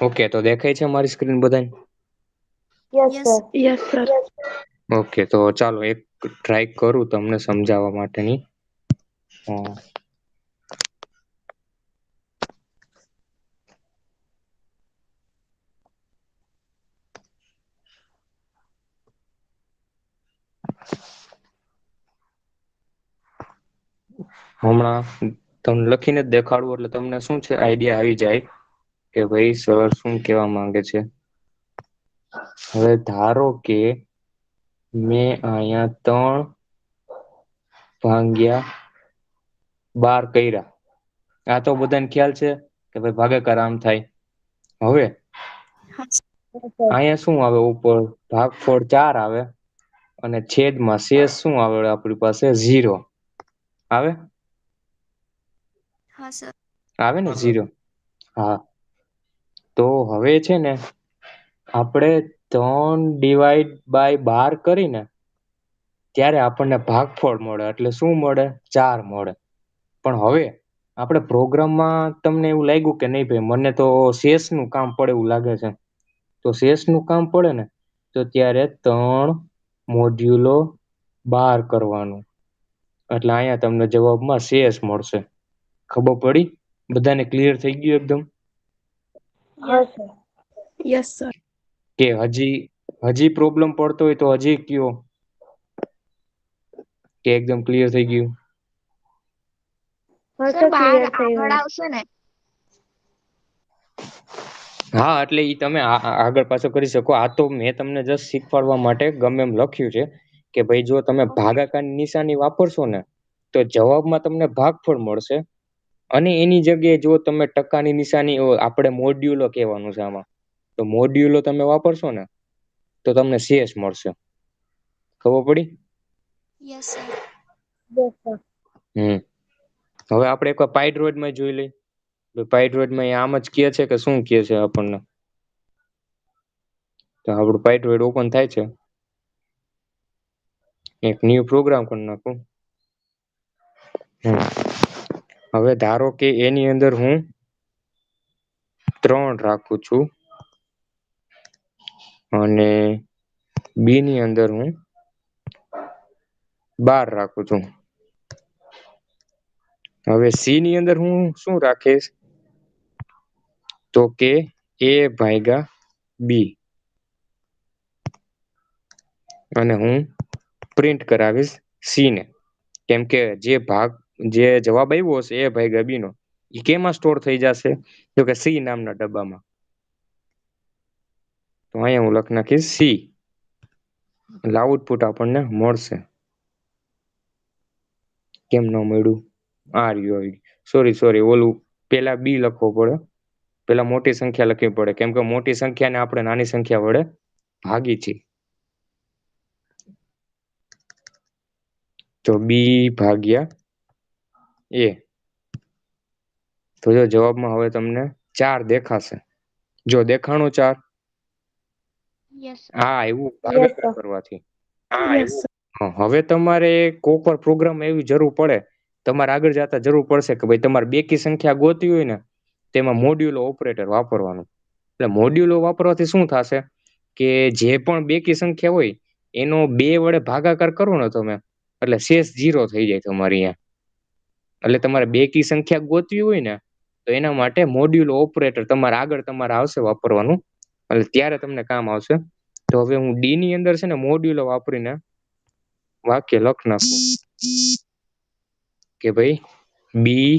ઓકે, તો દેખાય છે મારી સ્ક્રીન બધાને? યસ. Yes sir. ઓકે, તો ચાલો એક ટ્રાય કરું તમને સમજાવવા માટેની. હમણાં તમને લખીને જ દેખાડવું, એટલે તમને શું છે, આઈડિયા આવી જાય કે ભાઈ સર શું કહેવા માંગે છે. હવે ધારો કે મેં અહીંયા 3/12 કર્યા. આ તો બધાને ખ્યાલ છે કે ભાઈ ભાગાકાર આમ થાય. હવે હા અહીંયા શું આવે? ઉપર ભાગફળ 4 આવે અને છેદમાં શેષ શું આવે? આપણી પાસે 0 આવે. હા સર. આવે ને 0? હા. તો હવે છે ને, આપણે 3/12 કરીને ત્યારે આપણને ભાગફળ મળે. એટલે શું મળે? 4 મળે. પણ હવે આપણે પ્રોગ્રામમાં તમને એવું લાગ્યું કે નહીં ભાઈ, મને તો શેષનું કામ પડે એવું લાગે છે, તો શેષનું કામ પડે ને, તો ત્યારે 3 મોડ્યુલો 12 કરવાનું. એટલે અહીંયા તમને જવાબમાં શેષ મળશે. ખબર પડી? બધાને ક્લિયર થઈ ગયું એકદમ? હા સર. Yes sir. કે હજી પ્રોબ્લેમ પડતો હોય તો હજી કયો, કે એકદમ ક્લિયર થઈ ગયું? હા સર સર, બહાર ક્લિયર થઈ આગળ ગયું. આવશે ને? હા, એટલે ઈ તમે આગળ પાછળ કરી શકો. આ તો મેં તમને જસ્ટ શીખવાડવા માટે ગમે એમ લખ્યું છે કે ભાઈ જો તમે ભાગાકારની નિશાની વાપરશો ને, તો જવાબમાં તમને ભાગફળ મળશે. અને એની જગ્યાએ જો તમે ટકાની નિશાની, આપણે મોડ્યુલો કહેવાનું છે આમાં, તો મોડ્યુલો તમે વાપરશો ને, તો તમને શેષ મળશે. ખબર પડી? Yes sir. Yes sir. હવે આપણે એકવાર પાઇડ્રોઇડમાં જોઈ લઈએ. પાઇડ્રોઇડમાં આમ જ કહે છે કે શું કહે છે આપણને? તો આપણું પાઇડ્રોઇડ ઓપન થાય છે. એક ન્યૂ પ્રોગ્રામ કરી નાખું. હવે ધારો કે એની અંદર હું 3 રાખું છું અને બી ની અંદર હું 12 રાખું છું. હવે સી ની અંદર હું શું રાખીશ? તો કે A/B, અને હું પ્રિન્ટ કરાવીશ સી ને. કેમ કે જે જવાબ આવ્યો હશે A/B નો, એ કેમાં સ્ટોર થઈ જશે? તો કે સી નામના ડબ્બામાં. તો અહીંયા હું લખી નાખીશ સી, એટલે આઉટપુટ આપણને મળશે. કેમ ન મળ્યું? આ રહ્યું. સોરી ઓલું પેલા બી લખવો પડે, પેલા મોટી સંખ્યા લખવી પડે, કેમ કે મોટી સંખ્યાને આપણે નાની સંખ્યા વડે ભાગી છીએ. તો બી ભાગ્યા એ. તો જો જવાબમાં હવે તમને 4 દેખાશે. જો દેખાણું 4? યસ હા, એવું Yes, ભાગાકાર sir. કરવાથી. Yes, sir. હવે તમારે કોક વાર પ્રોગ્રામ એવી જરૂર પડે, તમારે આગળ જતા જરૂર પડશે કે ભાઈ તમારે બેકી સંખ્યા ગોતવી હોય ને, તેમાં મોડ્યુલો ઓપરેટર વાપરવાનું. એટલે મોડ્યુલો વાપરવાથી શું થશે કે જે પણ બેકી સંખ્યા હોય એનો 2 વડે ભાગાકાર કરો ને તમે, એટલે શેષ 0 થઈ જાય તમારી અહીંયા. એટલે તમારે બેકી સંખ્યા ગોતવી હોય ને તો એના માટે મોડ્યુલો ઓપરેટર તમારે આગળ તમારે આવશે વાપરવાનું, એટલે ત્યારે તમને કામ આવશે. તો હવે હું ડી ની અંદર છે ને મોડ્યુલો વાપરીને વાક્ય લખ નાખું કે ભાઈ બી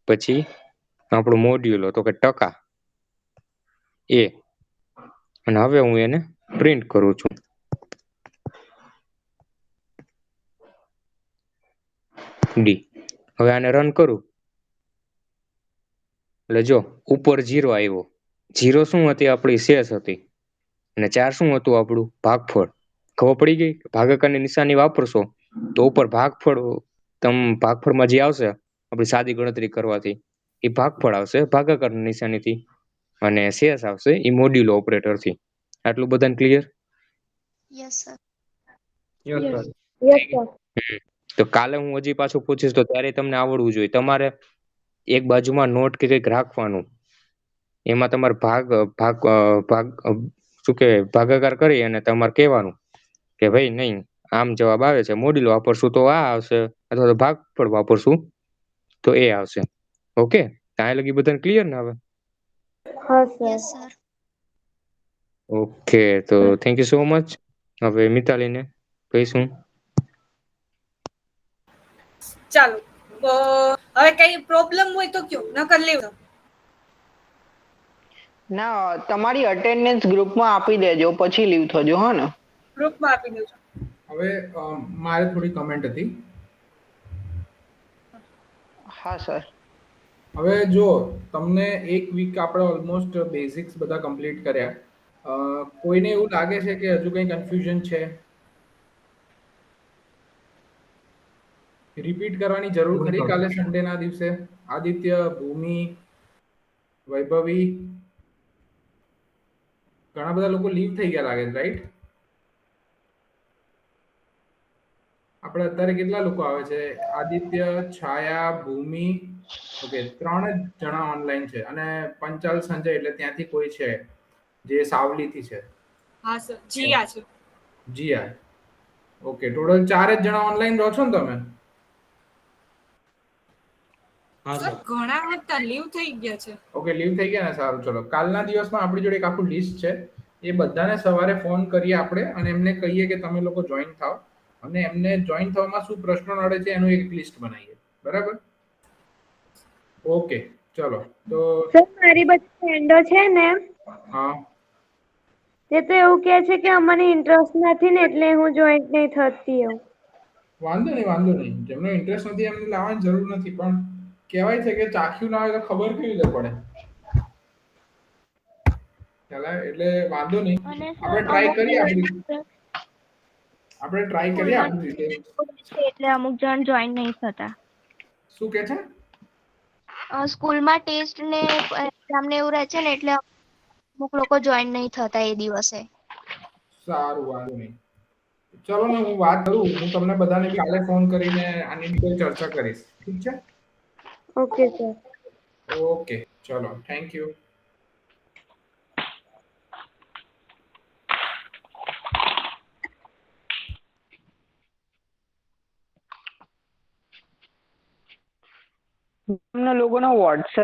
પછી આપણું મોડ્યુલો તો કે ટકા એ, અને હવે હું એને પ્રિન્ટ કરું છું. ડી. હવે આને રન કરું એટલે જો ઉપર 0 આવ્યો. 0 શું હતી? આપણી શેષ હતી. અને 4 શું હતું? આપણું ભાગફળ. ખબર પડી ગઈ? ભાગાકારની નિશાની વાપરશો તો ઉપર ભાગફળમાં જે આવશે આપણી સાદી ગણતરી કરવાથી એ ભાગફળ આવશે ભાગાકારની નિશાનીથી, અને શેષ આવશે એ મોડ્યુલો ઓપરેટરથી. આટલું બધાને clear? Yes sir. Yes Yes. Sir. Yes, sir. તો કાલે હું હજી પાછું પૂછીશ તો ત્યારે તમને આવડવું જોઈએ. તમારે એક બાજુમાં નોટ કે કંઈક રાખવાનું, એમાં તમારે શું કે ભાગાકાર કરી અને તમારે કહેવાનું કે ભાઈ નહીં, આમ જવાબ આવે છે, મોડ્યુલો વાપરશું તો આ આવશે, અથવા તો ભાગફળ વાપરશું તો એ આવશે. ઓકે, ત્યાં લગી બધાને ક્લિયર ને હવે? Yes, sir. Yes sir. Okay, તો થેન્ક યુ સો મચ. હવે મિતાલીને કહીશું. ચાલો, હવે કઈ પ્રોબ્લેમ હોય તો કયો, નકર લેવ. ના, તમારી અટેન્ડન્સ ગ્રુપમાં આપી દેજો, પછી લીવ થજો, હા ને? ગ્રુપમાં આપી દેજો. હવે મારે થોડી કમેન્ટ હતી. હા સર. હવે જો તમને એક વીક આપણે ઓલમોસ્ટ બેઝિક્સ બધા કમ્પ્લીટ કર્યા, કોઈને એવું લાગે છે કે હજુ કંઈ કન્ફ્યુઝન છે? રિપીટ કરવાની જરૂર ખરી કાલે સન્ડેના દિવસે? આદિત્ય, ભૂમિ, વૈભવી, ઘણા બધા લોકો લીવ થઈ ગયા લાગે છે, રાઈટ? આપણે અત્યારે કેટલા લોકો આવે છે? આદિત્ય, છાયા, ભૂમિ, ઓકે, 3 જ જણા ઓનલાઈન છે, અને પંચાલ, સંજય, એટલે ત્યાંથી કોઈ છે જે સાવલીથી છે. હા સર, જીયા છે. જીયા. ઓકે, ટોટલ 4 જ જણા ઓનલાઈન રહો છો ને તમે? હા સર સર. ઘણા હતા લીવ થઈ ગયા છે. ઓકે, લીવ થઈ ગયા ને? સારું, ચલો. કાલના દિવસમાં આપણી જોડે એક આખું લિસ્ટ છે, એ બધાને સવારે ફોન કરીએ આપણે અને એમને કહીએ કે તમે લોકો જોઈન થાઓ, અને એમને જોઈન થવામાં શું પ્રશ્નો નડે છે એનું એક લિસ્ટ બનાવીએ, બરાબર? ઓકે, ચલો. તો સર, મારી બધી ફ્રેન્ડો છે ને, હા, તે તો એવું કહે છે કે અમને ઇન્ટરેસ્ટ નથી ને એટલે હું જોઈન્ટ નહીં થતી એવું. વાંધો નહીં. જેમનો ઇન્ટરેસ્ટ નથી એમને લાવવાની જરૂર નથી, પણ કહેવાય છે કે ચાખ્યું ના હોય તો ખબર કેવી રીતે પડે? ચાલે, એટલે વાંધો નહીં. અને આપણે ટ્રાય કરીએ આપણી રીતે. એટલે અમુક જણ જોઈન નહીં થતા. શું કે છે? સ્કૂલમાં ટેસ્ટ ને એક્ઝામ ને એવું રહે છે ને એટલે અમુક લોકો જોઈન નહીં થતા એ દિવસે. સારું, વાંધો નહીં. ચલો ને, હું વાત કરું. હું તમને બધાને કાલે ફોન કરીને આની ડિટેલ ચર્ચા કરીશ. ઠીક છે? Okay sir. ઓકે, ચલો. Thank you. તમને લોકોના વોટ્સએપ